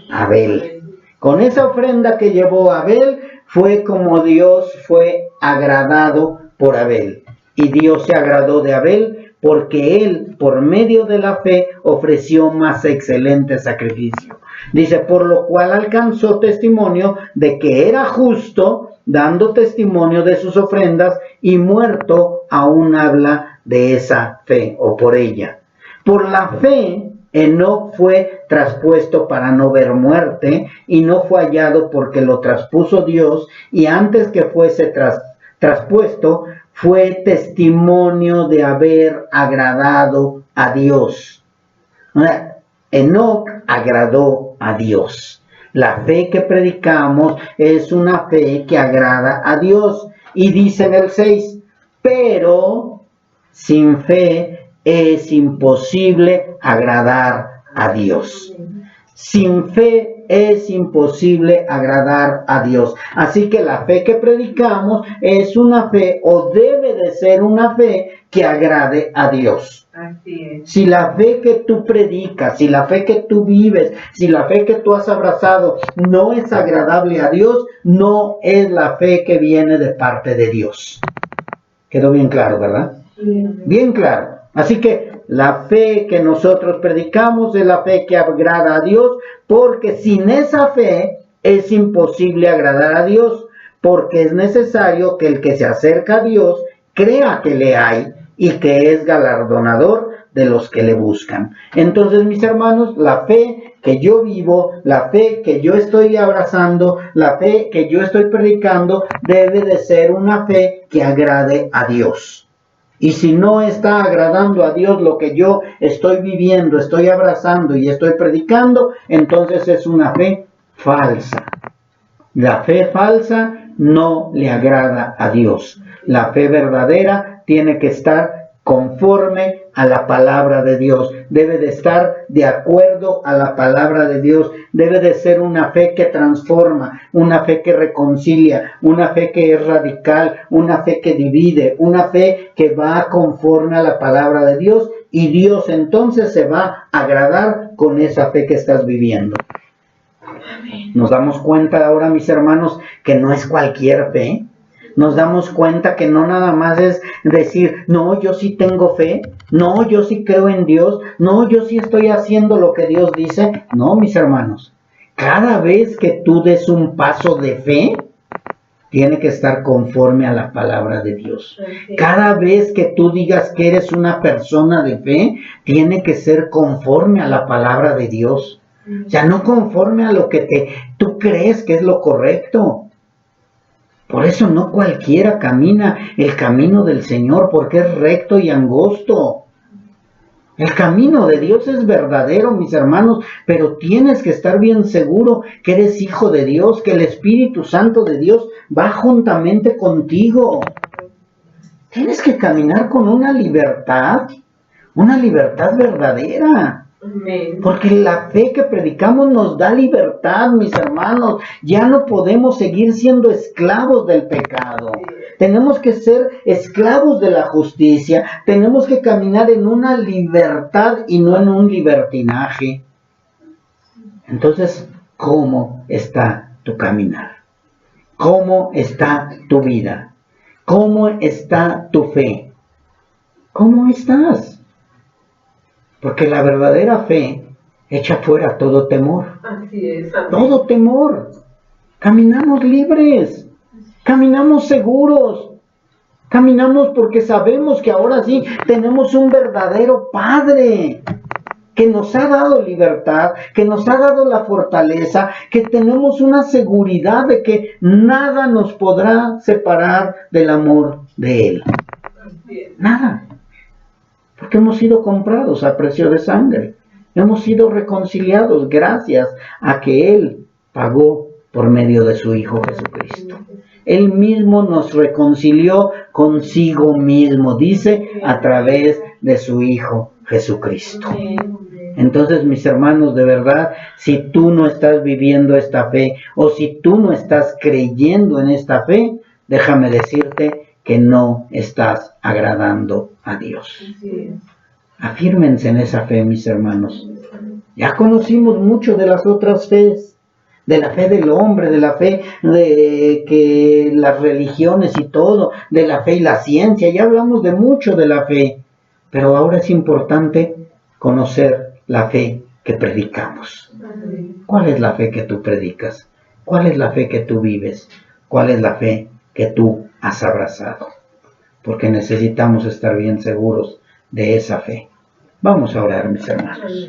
Abel. Con esa ofrenda que llevó Abel, fue como Dios fue agradado por Abel. Y Dios se agradó de Abel porque él, por medio de la fe, ofreció más excelente sacrificio. Dice, por lo cual alcanzó testimonio de que era justo, dando testimonio de sus ofrendas, y muerto aún habla de esa fe, o por ella. Por la fe, Enoc fue traspuesto para no ver muerte, y no fue hallado porque lo traspuso Dios, y antes que fuese traspuesto, fue testimonio de haber agradado a Dios. Enoc agradó a Dios. La fe que predicamos es una fe que agrada a Dios. Y dice en el 6, pero sin fe es imposible agradar a Dios. Sin fe es imposible agradar a Dios. Así que la fe que predicamos es una fe, o debe de ser una fe, que agrade a Dios. Así es. Si la fe que tú predicas, si la fe que tú vives, si la fe que tú has abrazado no es agradable a Dios, no es la fe que viene de parte de Dios. Quedó bien claro, ¿verdad? Bien claro. Así que la fe que nosotros predicamos es la fe que agrada a Dios, porque sin esa fe es imposible agradar a Dios, porque es necesario que el que se acerca a Dios crea que le hay y que es galardonador de los que le buscan. Entonces, mis hermanos, la fe que yo vivo, la fe que yo estoy abrazando, la fe que yo estoy predicando, debe de ser una fe que agrade a Dios. Y si no está agradando a Dios lo que yo estoy viviendo, estoy abrazando y estoy predicando, entonces es una fe falsa. La fe falsa no le agrada a Dios. La fe verdadera tiene que estar conforme a la palabra de Dios. Debe de estar de acuerdo a la palabra de Dios. Debe de ser una fe que transforma, una fe que reconcilia, una fe que es radical, una fe que divide, una fe que va conforme a la palabra de Dios, y Dios entonces se va a agradar con esa fe que estás viviendo. Nos damos cuenta ahora, mis hermanos, que no es cualquier fe. Nos damos cuenta que no nada más es decir, no, yo sí tengo fe, no, yo sí creo en Dios, no, yo sí estoy haciendo lo que Dios dice. No, mis hermanos, cada vez que tú des un paso de fe, tiene que estar conforme a la palabra de Dios. Cada vez que tú digas que eres una persona de fe, tiene que ser conforme a la palabra de Dios. O sea, no conforme a lo que tú crees que es lo correcto. Por eso no cualquiera camina el camino del Señor, porque es recto y angosto. El camino de Dios es verdadero, mis hermanos, pero tienes que estar bien seguro que eres hijo de Dios, que el Espíritu Santo de Dios va juntamente contigo. Tienes que caminar con una libertad verdadera. Porque la fe que predicamos nos da libertad, mis hermanos. Ya no podemos seguir siendo esclavos del pecado. Tenemos que ser esclavos de la justicia. Tenemos que caminar en una libertad y no en un libertinaje. Entonces, ¿cómo está tu caminar? ¿Cómo está tu vida? ¿Cómo está tu fe? ¿Cómo estás? Porque la verdadera fe echa fuera todo temor. Así es. Amén. Todo temor. Caminamos libres. Caminamos seguros. Caminamos porque sabemos que ahora sí tenemos un verdadero Padre que nos ha dado libertad, que nos ha dado la fortaleza, que tenemos una seguridad de que nada nos podrá separar del amor de Él. Nada. Porque hemos sido comprados a precio de sangre. Hemos sido reconciliados gracias a que Él pagó por medio de su Hijo Jesucristo. Él mismo nos reconcilió consigo mismo, dice, a través de su Hijo Jesucristo. Entonces, mis hermanos, de verdad, si tú no estás viviendo esta fe, o si tú no estás creyendo en esta fe, déjame decirte que no estás agradando a Dios. Afírmense en esa fe, mis hermanos. Ya conocimos mucho de las otras fees, de la fe del hombre, de la fe de que las religiones y todo, de la fe y la ciencia. Ya hablamos de mucho de la fe. Pero ahora es importante conocer la fe que predicamos. ¿Cuál es la fe que tú predicas? ¿Cuál es la fe que tú vives? ¿Cuál es la fe que tú has abrazado? Porque necesitamos estar bien seguros de esa fe. Vamos a orar, mis hermanos.